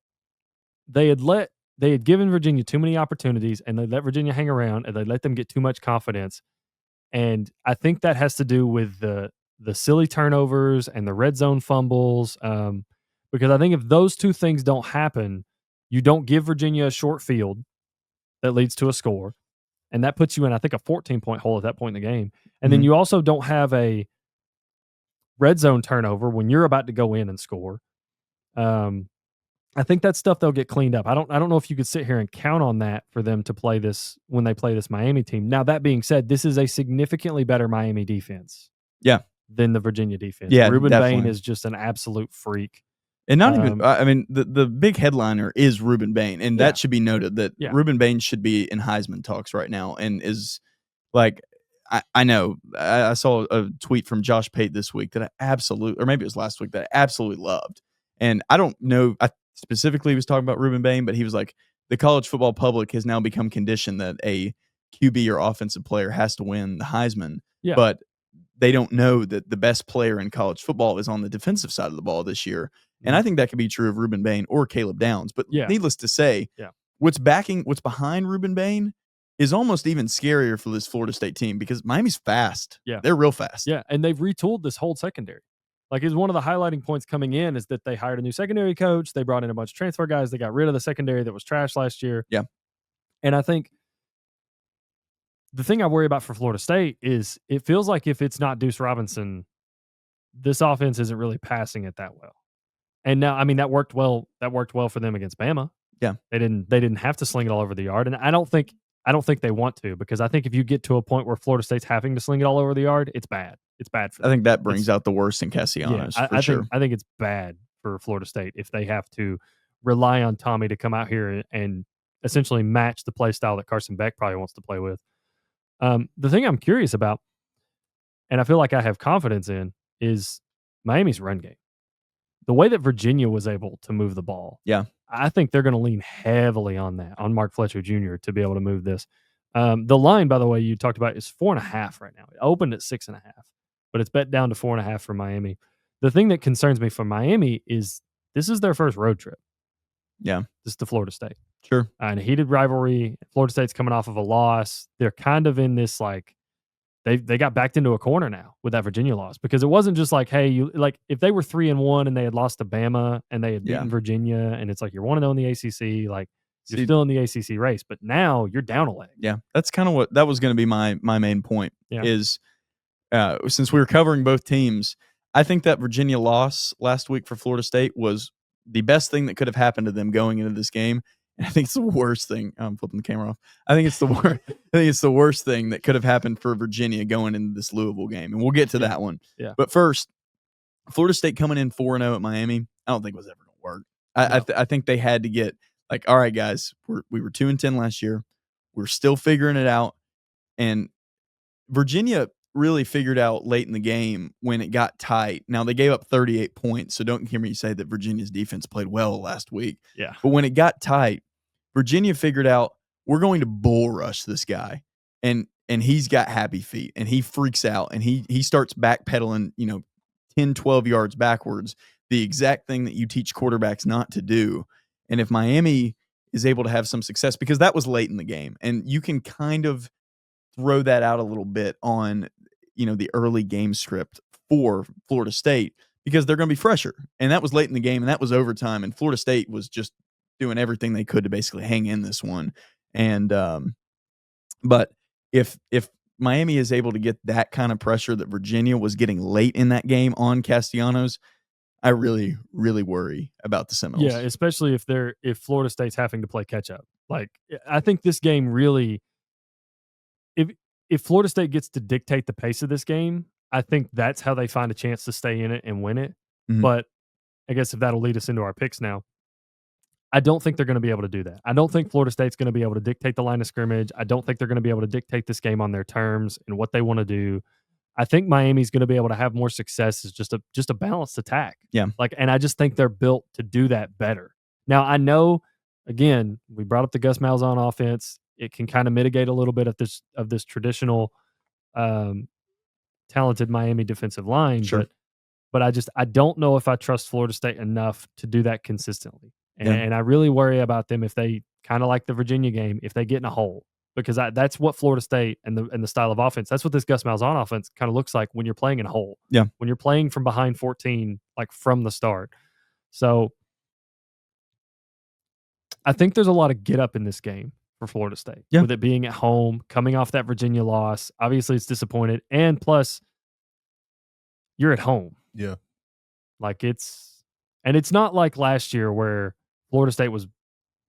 they had given Virginia too many opportunities, and they let Virginia hang around, and they let them get too much confidence. And I think that has to do with the silly turnovers and the red zone fumbles. Because I think if those two things don't happen, you don't give Virginia a short field that leads to a score. And that puts you in, I think, a 14-point hole at that point in the game. And then you also don't have a red zone turnover when you're about to go in and score. I think that's stuff they'll get cleaned up. I don't know if you could sit here and count on that for them to play this when they play this Miami team. Now, that being said, this is a significantly better Miami defense. Yeah. Than the Virginia defense. Yeah, Ruben definitely. Bain is just an absolute freak. And not even, I mean, the big headliner is Ruben Bain, and that should be noted that Ruben Bain should be in Heisman talks right now, and is like, I know, I saw a tweet from Josh Pate this week that I absolutely, or maybe it was last week, that I absolutely loved. And I don't know, I specifically was talking about Ruben Bain, but he was like, the college football public has now become conditioned that a QB or offensive player has to win the Heisman. Yeah. But they don't know that the best player in college football is on the defensive side of the ball this year. And I think that could be true of Ruben Bain or Caleb Downs. But needless to say, what's behind Ruben Bain is almost even scarier for this Florida State team, because Miami's fast. Yeah. They're real fast. Yeah, and they've retooled this whole secondary. Like, is one of the highlighting points coming in is that they hired a new secondary coach. They brought in a bunch of transfer guys. They got rid of the secondary that was trash last year. Yeah. And I think the thing I worry about for Florida State is it feels like if it's not Deuce Robinson, this offense isn't really passing it that well. And now, I mean, that worked well. That worked well for them against Bama. Yeah. They didn't have to sling it all over the yard. And I don't think they want to, because I think if you get to a point where Florida State's having to sling it all over the yard, it's bad. It's bad for them. I think that brings out the worst in Castellanos, for sure. I think it's bad for Florida State if they have to rely on Tommy to come out here and essentially match the play style that Carson Beck probably wants to play with. The thing I'm curious about, and I feel like I have confidence in, is Miami's run game. The way that Virginia was able to move the ball. Yeah. I think they're going to lean heavily on that, on Mark Fletcher Jr. to be able to move this. The line, by the way, you talked about is 4.5 right now. It opened at 6.5, but it's bet down to 4.5 for Miami. The thing that concerns me for Miami is this is their first road trip. Yeah. This is to Florida State. Sure. And a heated rivalry. Florida State's coming off of a loss. They're kind of in this, like, they got backed into a corner now with that Virginia loss, because it wasn't just like, hey, you, like, if they were 3-1 and they had lost to Bama and they had beaten Virginia, and it's like you're 1-0 in the ACC, like, you're still in the ACC race, but now you're down a leg. Yeah, that's kind of what that was going to be my main point. Is since we were covering both teams, I think that Virginia loss last week for Florida State was the best thing that could have happened to them going into this game. And I think it's the worst thing. I'm flipping the camera off. I think it's the worst thing that could have happened for Virginia going into this Louisville game, and we'll get to that one. Yeah. But first, Florida State coming in 4-0 at Miami, I don't think was ever going to work. I think they had to get, like, all right, guys, we were 2-10 last year. We're still figuring it out. And Virginia really figured out late in the game when it got tight. Now, they gave up 38 points, so don't hear me say that Virginia's defense played well last week. Yeah. But when it got tight, Virginia figured out, we're going to bull rush this guy. And he's got happy feet, and he freaks out, and he starts backpedaling, 10, 12 yards backwards, the exact thing that you teach quarterbacks not to do. And if Miami is able to have some success, because that was late in the game, and you can kind of throw that out a little bit on, the early game script for Florida State, because they're going to be fresher. And that was late in the game, and that was overtime, and Florida State was just doing everything they could to basically hang in this one. And but if Miami is able to get that kind of pressure that Virginia was getting late in that game on Castellanos, I really, really worry about the Seminoles. Yeah, especially if Florida State's having to play catch up. Like, I think this game really, if Florida State gets to dictate the pace of this game, I think that's how they find a chance to stay in it and win it. Mhm. But I guess if that'll lead us into our picks now, I don't think they're going to be able to do that. I don't think Florida State's going to be able to dictate the line of scrimmage. I don't think they're going to be able to dictate this game on their terms and what they want to do. I think Miami's going to be able to have more success as just a balanced attack. Yeah. And I just think they're built to do that better. Now, I know, again, we brought up the Gus Malzahn offense. It can kind of mitigate a little bit of this traditional talented Miami defensive line, Sure. but I don't know if I trust Florida State enough to do that consistently. Yeah. And I really worry about them if they, kind of like the Virginia game, if they get in a hole, because that's what Florida State and the style of offense, that's what this Gus Malzahn offense kind of looks like when you're playing in a hole. Yeah. When you're playing from behind 14, like from the start. So I think there's a lot of get up in this game for Florida State. Yeah. With it being at home, coming off that Virginia loss. Obviously, it's disappointed. And plus, you're at home. Yeah. Like it's not like last year where Florida State was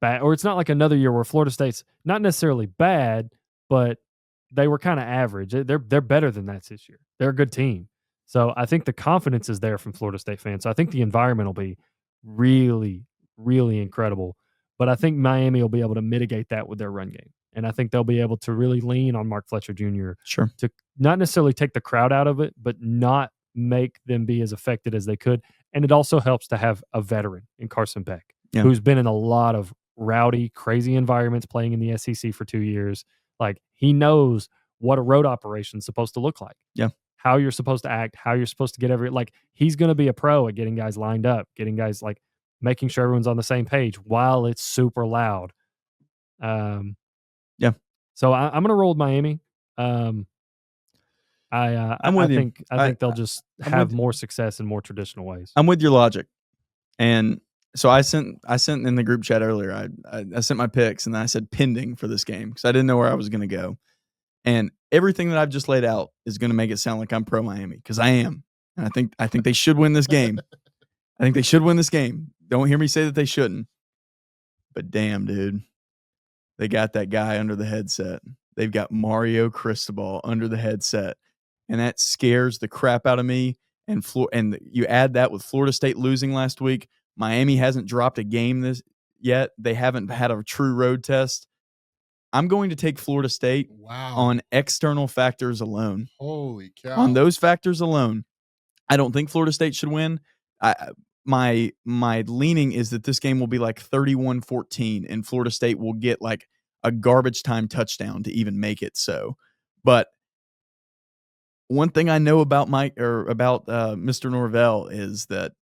bad, or it's not like another year where Florida State's not necessarily bad, but they were kind of average. They're better than that this year. They're a good team. So I think the confidence is there from Florida State fans. So I think the environment will be really, really incredible. But I think Miami will be able to mitigate that with their run game. And I think they'll be able to really lean on Mark Fletcher Jr. Sure. To not necessarily take the crowd out of it, but not make them be as affected as they could. And it also helps to have a veteran in Carson Beck, Yeah. who's been in a lot of rowdy, crazy environments playing in the SEC for 2 years. Like, he knows what a road operation is supposed to look like. Yeah. How you're supposed to act, how you're supposed to get he's going to be a pro at getting guys lined up, getting guys making sure everyone's on the same page while it's super loud. Yeah. So I'm going to roll with Miami. I'm with you. I think they'll just I'm have with you. more success in more traditional ways. I'm with your logic. And so I sent in the group chat earlier, I sent my picks, and then I said pending for this game because I didn't know where I was going to go. And everything that I've just laid out is going to make it sound like I'm pro Miami, because I am. And I think they should win this game. I think they should win this game. Don't hear me say that they shouldn't. But damn, dude, they got that guy under the headset. They've got Mario Cristobal under the headset, and that scares the crap out of me. And you add that with Florida State losing last week. Miami hasn't dropped a game yet. They haven't had a true road test. I'm going to take Florida State on external factors alone. Holy cow. On those factors alone, I don't think Florida State should win. My leaning is that this game will be like 31-14, and Florida State will get like a garbage time touchdown to even make it so. But one thing I know about Mr. Norvell is that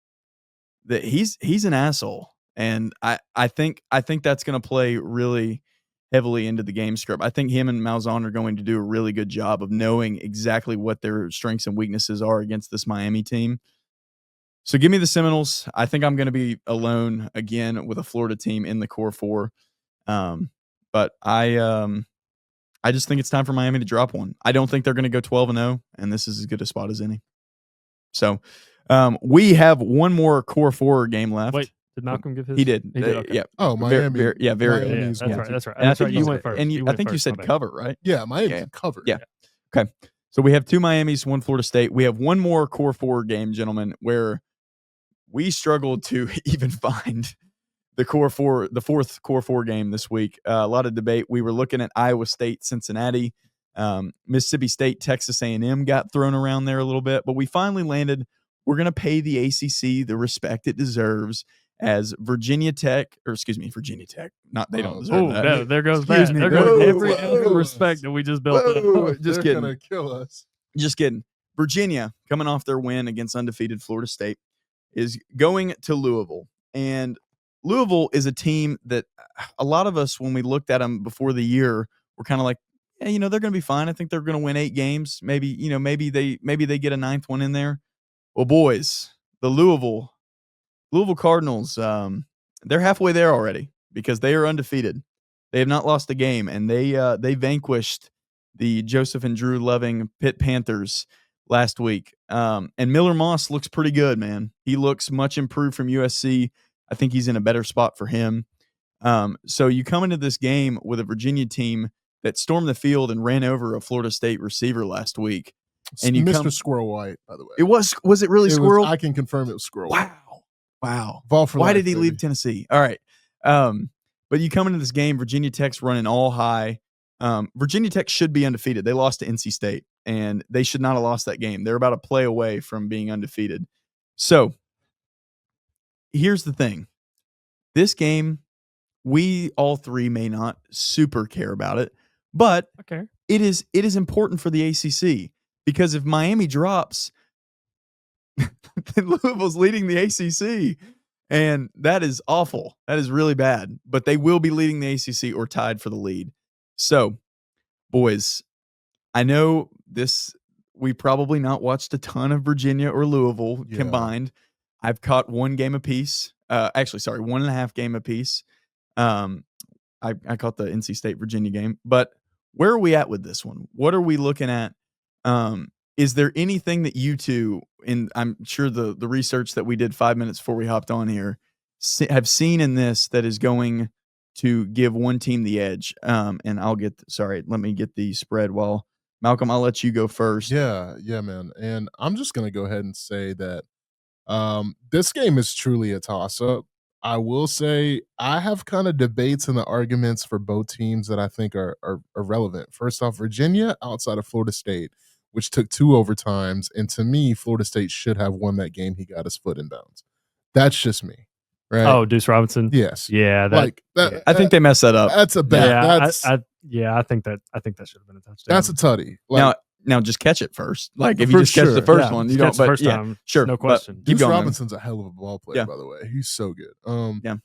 he's an asshole, and I think that's going to play really heavily into the game script. I think him and Malzahn are going to do a really good job of knowing exactly what their strengths and weaknesses are against this Miami team. So give me the Seminoles. I think I'm going to be alone again with a Florida team in the core four. But I just think it's time for Miami to drop one. I don't think they're going to go 12-0, and this is as good a spot as any. So we have one more core four game left. Wait, did Malcolm give his? He did. He did, okay. Yeah. Oh, Miami. Very Yeah, Miami's that's one, right. too. That's right. And That's right. You said- went first. And You I went think you first, said my bad. cover, right? Yeah, Miami's Yeah. covered. Yeah. Okay. So we have two Miamis, one Florida State. We have one more core four game, gentlemen, where we struggled to even find the fourth core four game this week. A lot of debate. We were looking at Iowa State, Cincinnati. Mississippi State, Texas A&M got thrown around there a little bit, but we finally landed. We're going to pay the ACC the respect it deserves as Virginia Tech. Not they don't deserve that. No, there goes Excuse that. me. There goes Whoa, every whoa. respect that we just built up. Whoa, just They're kidding. gonna kill us. Just kidding. Virginia, coming off their win against undefeated Florida State, is going to Louisville. And Louisville is a team that a lot of us, when we looked at them before the year, were kind of like, yeah, they're going to be fine. I think they're going to win 8 games. Maybe they get a 9th one in there. Well, boys, the Louisville Cardinals, they're halfway there already because they are undefeated. They have not lost a game, and they vanquished the Joseph and Drew Loving Pitt Panthers last week. And Miller Moss looks pretty good, man. He looks much improved from USC. I think he's in a better spot for him. So you come into this game with a Virginia team that stormed the field and ran over a Florida State receiver last week. And you Mr. Squirrel White, by the way. It was it really Squirrel? I can confirm it was Squirrel White. Wow. Ball for Why life, did he baby. leave Tennessee? All right. But you come into this game, Virginia Tech's running all high. Virginia Tech should be undefeated. They lost to NC State, and they should not have lost that game. They're about a play away from being undefeated. So here's the thing. This game, we all three may not super care about it, but Okay. it is important for the ACC because if Miami drops, then Louisville's leading the ACC. And that is awful. That is really bad. But they will be leading the ACC or tied for the lead. So, boys, I know we probably not watched a ton of Virginia or Louisville combined. I've caught 1 game apiece. 1.5 game apiece. I caught the NC State Virginia game. But where are we at with this one? What are we looking at? Is there anything that you two, and I'm sure the research that we did 5 minutes before we hopped on here, have seen in this that is going to give one team the edge? And let me get the spread. Well, Malcolm, I'll let you go first. Yeah, man. And I'm just going to go ahead and say that this game is truly a toss-up. I will say I have kind of debates and the arguments for both teams that I think are relevant. First off, Virginia outside of Florida State, which took 2 overtimes. And to me, Florida State should have won that game. He got his foot in bounds. That's just me. Right? Oh, Deuce Robinson? Yes. Yeah. I think they messed that up. That's a bad. I think that should have been a touchdown. That's a tutty. Now just catch it first. Like if For you just catch the first Yeah, one, just you catch don't. the But first yeah, time, sure, no but question. Keep Deuce going. Robinson's a hell of a ball player, Yeah. by the way. He's so good. Yeah.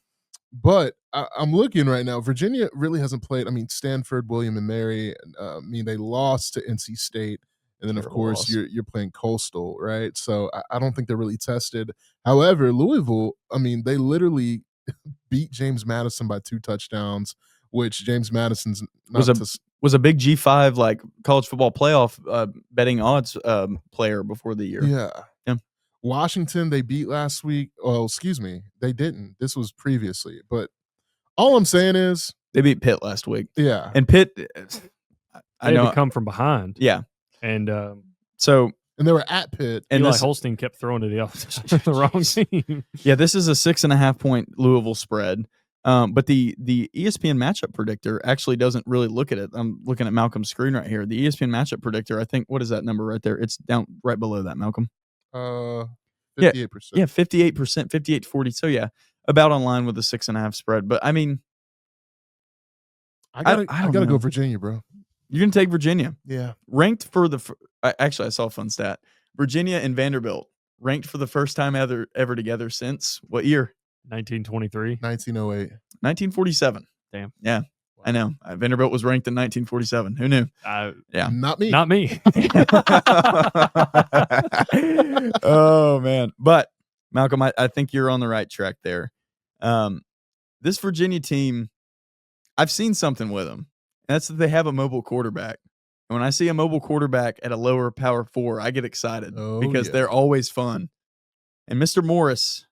But I'm looking right now. Virginia really hasn't played. I mean, Stanford, William and Mary. They lost to NC State, and then of course you're playing Coastal, right? So I don't think they're really tested. However, Louisville, they literally beat James Madison by 2 touchdowns, which James Madison's was a big G5 like college football playoff betting odds player before the year. Yeah. Washington they beat last week. Oh, excuse me, they didn't. This was previously. But all I'm saying is they beat Pitt last week. Yeah, and Pitt, I know, come from behind. Yeah, and they were at Pitt, and Eli Holstein kept throwing to the opposition, the wrong team. Yeah, this is a 6.5 point Louisville spread. But the ESPN matchup predictor actually doesn't really look at it. I'm looking at Malcolm's screen right here. The ESPN matchup predictor, I think, what is that number right there? It's down right below that, Malcolm. 58%. Yeah, 58%, 58-40. So yeah, about on line with the 6.5 spread. But I mean, I gotta go Virginia, bro. You're gonna take Virginia. Yeah. Ranked for actually, I saw a fun stat. Virginia and Vanderbilt ranked for the first time ever together since what year? 1923. 1908. 1947. Damn. Yeah. I know. Vanderbilt was ranked in 1947. Who knew? Yeah. Not me. Not me. Oh, man. But, Malcolm, I think you're on the right track there. This Virginia team, I've seen something with them. And that's that they have a mobile quarterback. And when I see a mobile quarterback at a lower power 4, I get excited because they're always fun. And Mr. Morris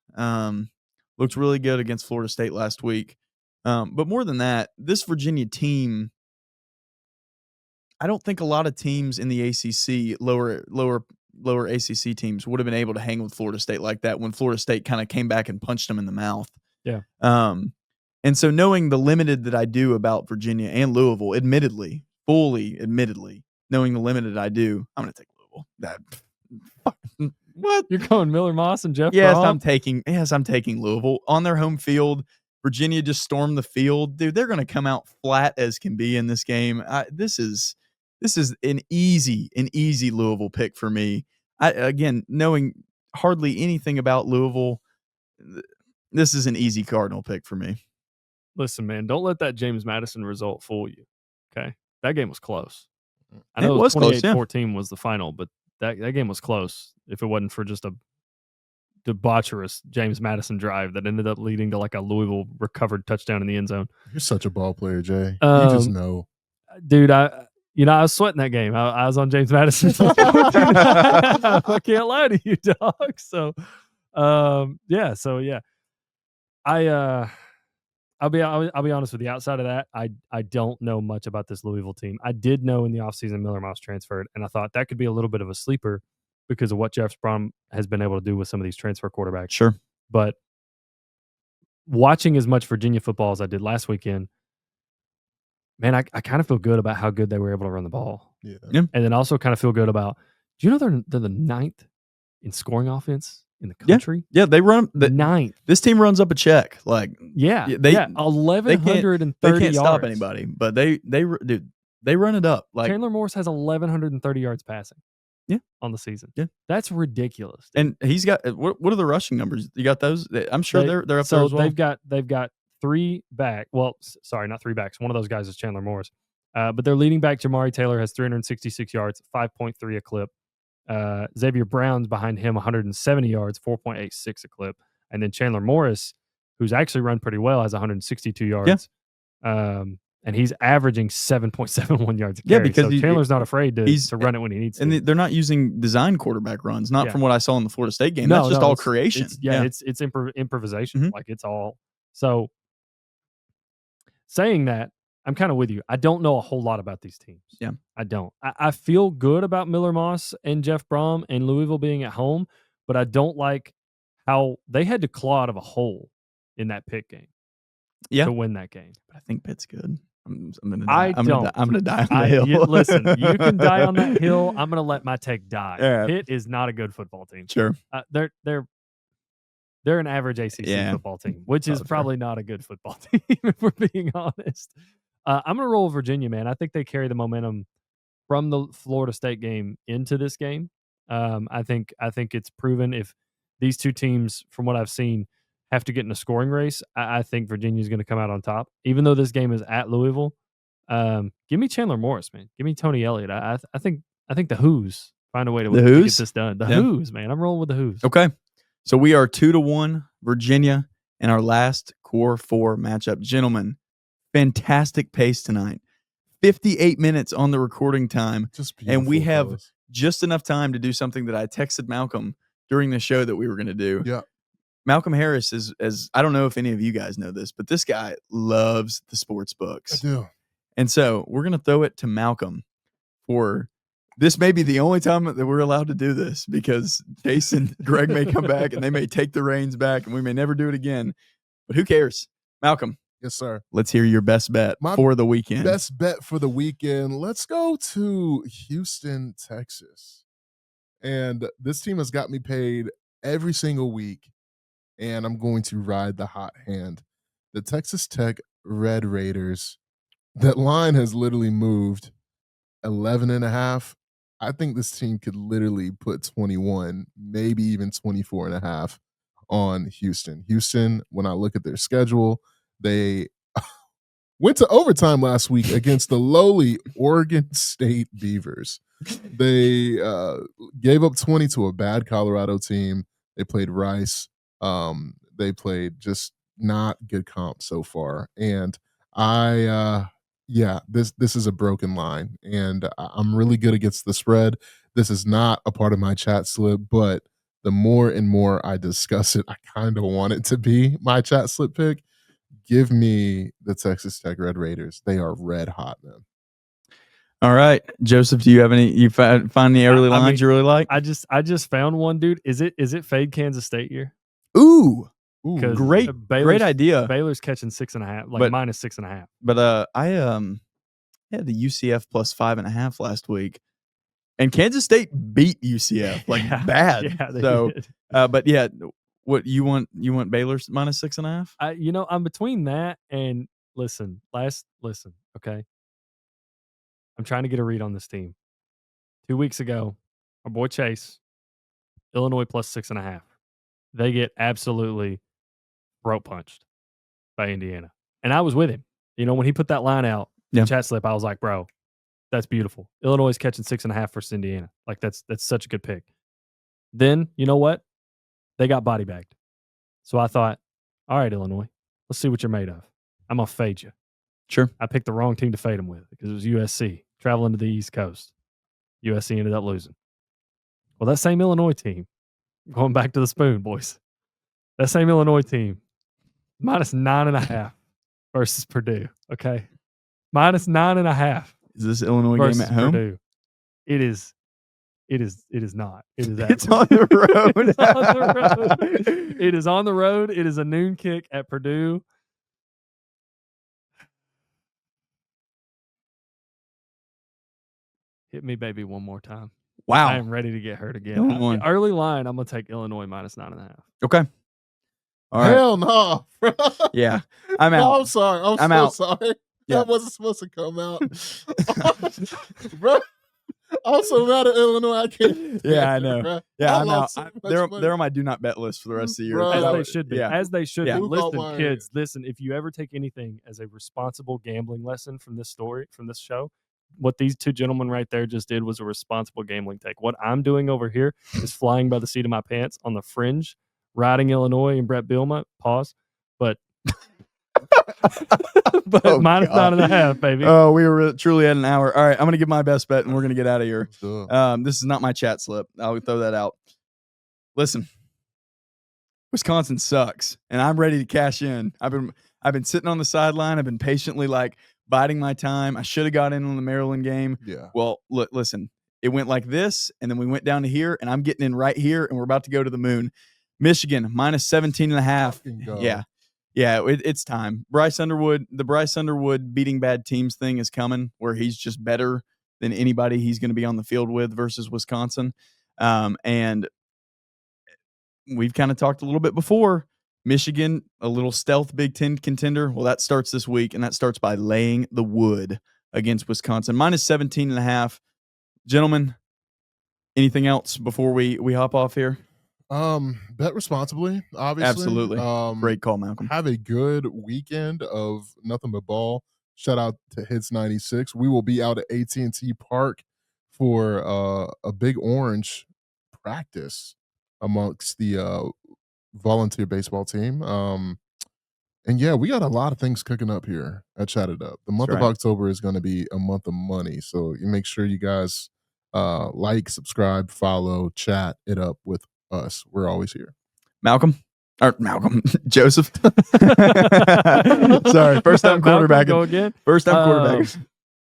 looked really good against Florida State last week. But more than that, this Virginia team, I don't think a lot of teams in the ACC, lower ACC teams, would have been able to hang with Florida State like that when Florida State kind of came back and punched them in the mouth. Yeah. And so knowing the limited that I do about Virginia and Louisville, admittedly, knowing the limited I do, I'm going to take Louisville. What? You're going Miller Moss and Jeff Yes, Brom? I'm taking Louisville on their home field. Virginia just stormed the field. Dude, they're going to come out flat as can be in this game. This is an easy Louisville pick for me. Again, knowing hardly anything about Louisville, this is an easy Cardinal pick for me. Listen, man, don't let that James Madison result fool you. Okay, that game was close. I It know was close, yeah. 28-14 was the final, but that game was close. If it wasn't for just a debaucherous James Madison drive that ended up leading to like a Louisville recovered touchdown in the end zone. You're such a ball player, Jay. You just know. Dude, I was sweating that game. I was on James Madison. I can't lie to you, dog. So, yeah. I'll be honest with you. Outside of that, I don't know much about this Louisville team. I did know in the offseason Miller Moss transferred, and I thought that could be a little bit of a sleeper because of what Jeff Brom has been able to do with some of these transfer quarterbacks. Sure. But watching as much Virginia football as I did last weekend, man, I kind of feel good about how good they were able to run the ball. Yeah. And then also kind of feel good about, do you know they're the 9th in scoring offense in the country? Yeah, they run the 9th. This team runs up a check. Like, they 1,130 they can't yards. stop anybody, but they run it up. Like Chandler Morris has 1,130 yards passing. Yeah, on the season. Yeah, that's ridiculous. Dude. And he's got what are the rushing numbers? You got those? I'm sure they're up there as well. They've got 3 back. Well, sorry, not 3 backs. One of those guys is Chandler Morris. But their leading back, Jamari Taylor, has 366 yards, 5.3 a clip. Xavier Brown's behind him, 170 yards, 4.86 a clip. And then Chandler Morris, who's actually run pretty well, has 162 yards. Yeah. And he's averaging 7.71 yards a carry. Yeah, because Chandler's not afraid to run it when he needs to. And they're not using design quarterback runs, not from what I saw in the Florida State game. That's just all creation. It's improvisation. Mm-hmm. Like it's all. So saying that, I'm kind of with you. I don't know a whole lot about these teams. Yeah. I don't. I feel good about Miller Moss and Jeff Brom and Louisville being at home, but I don't like how they had to claw out of a hole in that Pitt game to win that game. But I think Pitt's good. I'm gonna die. I'm gonna die on the hill. Listen, you can die on that hill. I'm gonna let my take die. Yeah. Pitt is not a good football team. Sure, they're an average ACC football team, which is probably not a good football team if we're being honest. I'm gonna roll Virginia, man. I think they carry the momentum from the Florida State game into this game. I think it's proven if these two teams, from what I've seen, have to get in a scoring race, I think Virginia's going to come out on top. Even though this game is at Louisville, give me Chandler Morris, man. Give me Tony Elliott. I think the Who's find a way to get this done. The Who's, man. I'm rolling with the Who's. Okay, so we are 2-1 Virginia in our last Core 4 matchup, gentlemen. Fantastic pace tonight. 58 minutes on the recording time, and we have just enough time to do something that I texted Malcolm during the show that we were going to do. Yeah. Malcolm Harris is I don't know if any of you guys know this, but this guy loves the sports books. I do. And so we're going to throw it to Malcolm for this may be the only time that we're allowed to do this because Chase and Greg may come back and they may take the reins back and we may never do it again. But who cares? Malcolm. Yes, sir. Let's hear your best bet for the weekend. Best bet for the weekend. Let's go to Houston, Texas. And this team has got me paid every single week. And I'm going to ride the hot hand. The Texas Tech Red Raiders, that line has literally moved 11.5. I think this team could literally put 21, maybe even 24.5 on Houston. Houston, when I look at their schedule, they went to overtime last week against the lowly Oregon State Beavers. They gave up 20 to a bad Colorado team. They played Rice. They played just not good comp so far. And this is a broken line. And I'm really good against the spread. This is not a part of my chat slip, but the more and more I discuss it, I kind of want it to be my chat slip pick. Give me the Texas Tech Red Raiders. They are red hot, man. All right, Joseph, do you have any? You find the early lines you really like? I just found one, dude. Is it fade Kansas State year? Ooh, great idea. Baylor's catching 6.5, like minus 6.5. But had the UCF plus 5.5 last week. And Kansas State beat UCF like bad. Yeah, they so, did. But yeah, what you want? You want Baylor's minus 6.5? You know, I'm between that and listen. Okay, I'm trying to get a read on this team. 2 weeks ago, our boy Chase, Illinois plus 6.5. They get absolutely throat punched by Indiana, and I was with him. You know, when he put that line out, Yeah. the chat slip, I was like, bro, that's beautiful. Illinois is catching 6.5 versus Indiana. Like that's such a good pick. Then you know what? They got body bagged. So I thought, all right, Illinois, let's see what you're made of. I'm gonna fade you. Sure. I picked the wrong team to fade them with because it was USC traveling to the East Coast. USC ended up losing. Well, that same Illinois team, going back to the spoon, boys. That same Illinois team, minus 9.5 versus Purdue. Okay, minus 9.5. Is this Illinois versus game at home? Purdue. It is not. It is It's on the road. It's on the road. It is on the road. It is a noon kick at Purdue. Hit me, baby, one more time. Wow. I am ready to get hurt again. Illinois. Early line, I'm going to take Illinois minus 9.5. Okay. All right. Hell no, bro. Yeah. I'm out. No, I'm sorry. I'm so out. sorry. Yeah. That wasn't supposed to come out. Bro, I'm so mad at Illinois. I can't. Yeah, I know. Bro. Yeah, I I'm lost out. so much They're money. on my do not bet list for the rest of the year. Bro. As they should be. Yeah. As they should Yeah. be. Who got Listen, wired? kids, listen, if you ever take anything as a responsible gambling lesson from this story, from this show, what these two gentlemen right there just did was a responsible gambling take. What I'm doing over here is flying by the seat of my pants on the fringe, riding Illinois and Brett Bielema. Pause. But Oh, minus God. 9.5, baby. Oh, we were truly at an hour. All right, I'm going to give my best bet, and we're going to get out of here. Duh. This is not my chat slip. I'll throw that out. Listen, Wisconsin sucks, and I'm ready to cash in. I've been sitting on the sideline. I've been patiently biding my time. I should have got in on the Maryland game. Yeah. Well, look, listen, it went like this, and then we went down to here, and I'm getting in right here, and we're about to go to the moon. Michigan minus 17.5. Fucking go. Yeah. Yeah, it's time. The Bryce Underwood beating bad teams thing is coming, where he's just better than anybody he's going to be on the field with versus Wisconsin. And we've kind of talked a little bit before. Michigan, a little stealth Big Ten contender. Well, that starts this week, and that starts by laying the wood against Wisconsin. Minus 17.5. Gentlemen, anything else before we hop off here? Bet responsibly, obviously. Absolutely. Great call, Malcolm. Have a good weekend of nothing but ball. Shout out to Hits 96. We will be out at AT&T Park for a Big Orange practice amongst the volunteer baseball team. And yeah, we got a lot of things cooking up here at Chat It Up. The month of October is going to be a month of money, so you make sure you guys like, subscribe, follow, chat it up with us. We're always here. Joseph. Sorry, first time quarterback. Go again. First time quarterback.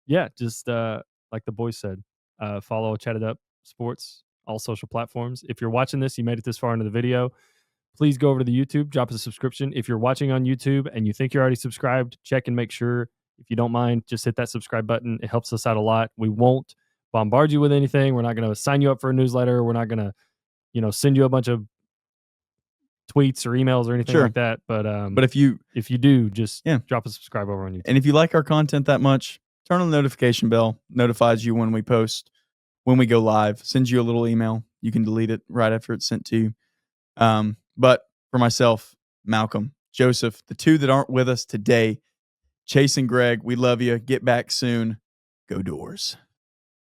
Yeah, just like the boys said, follow Chat It Up Sports, all social platforms. If you're watching this, you made it this far into the video, please go over to the YouTube, drop us a subscription. If you're watching on YouTube and you think you're already subscribed, check and make sure. If you don't mind, just hit that subscribe button. It helps us out a lot. We won't bombard you with anything. We're not going to sign you up for a newsletter. We're not going to, send you a bunch of tweets or emails or anything like that. But if you do, just drop a subscribe over on YouTube. And if you like our content that much, turn on the notification bell. Notifies you when we post, when we go live. Sends you a little email. You can delete it right after it's sent to you. But for myself, Malcolm, Joseph, the two that aren't with us today, Chase and Greg, we love you. Get back soon. Go Doors.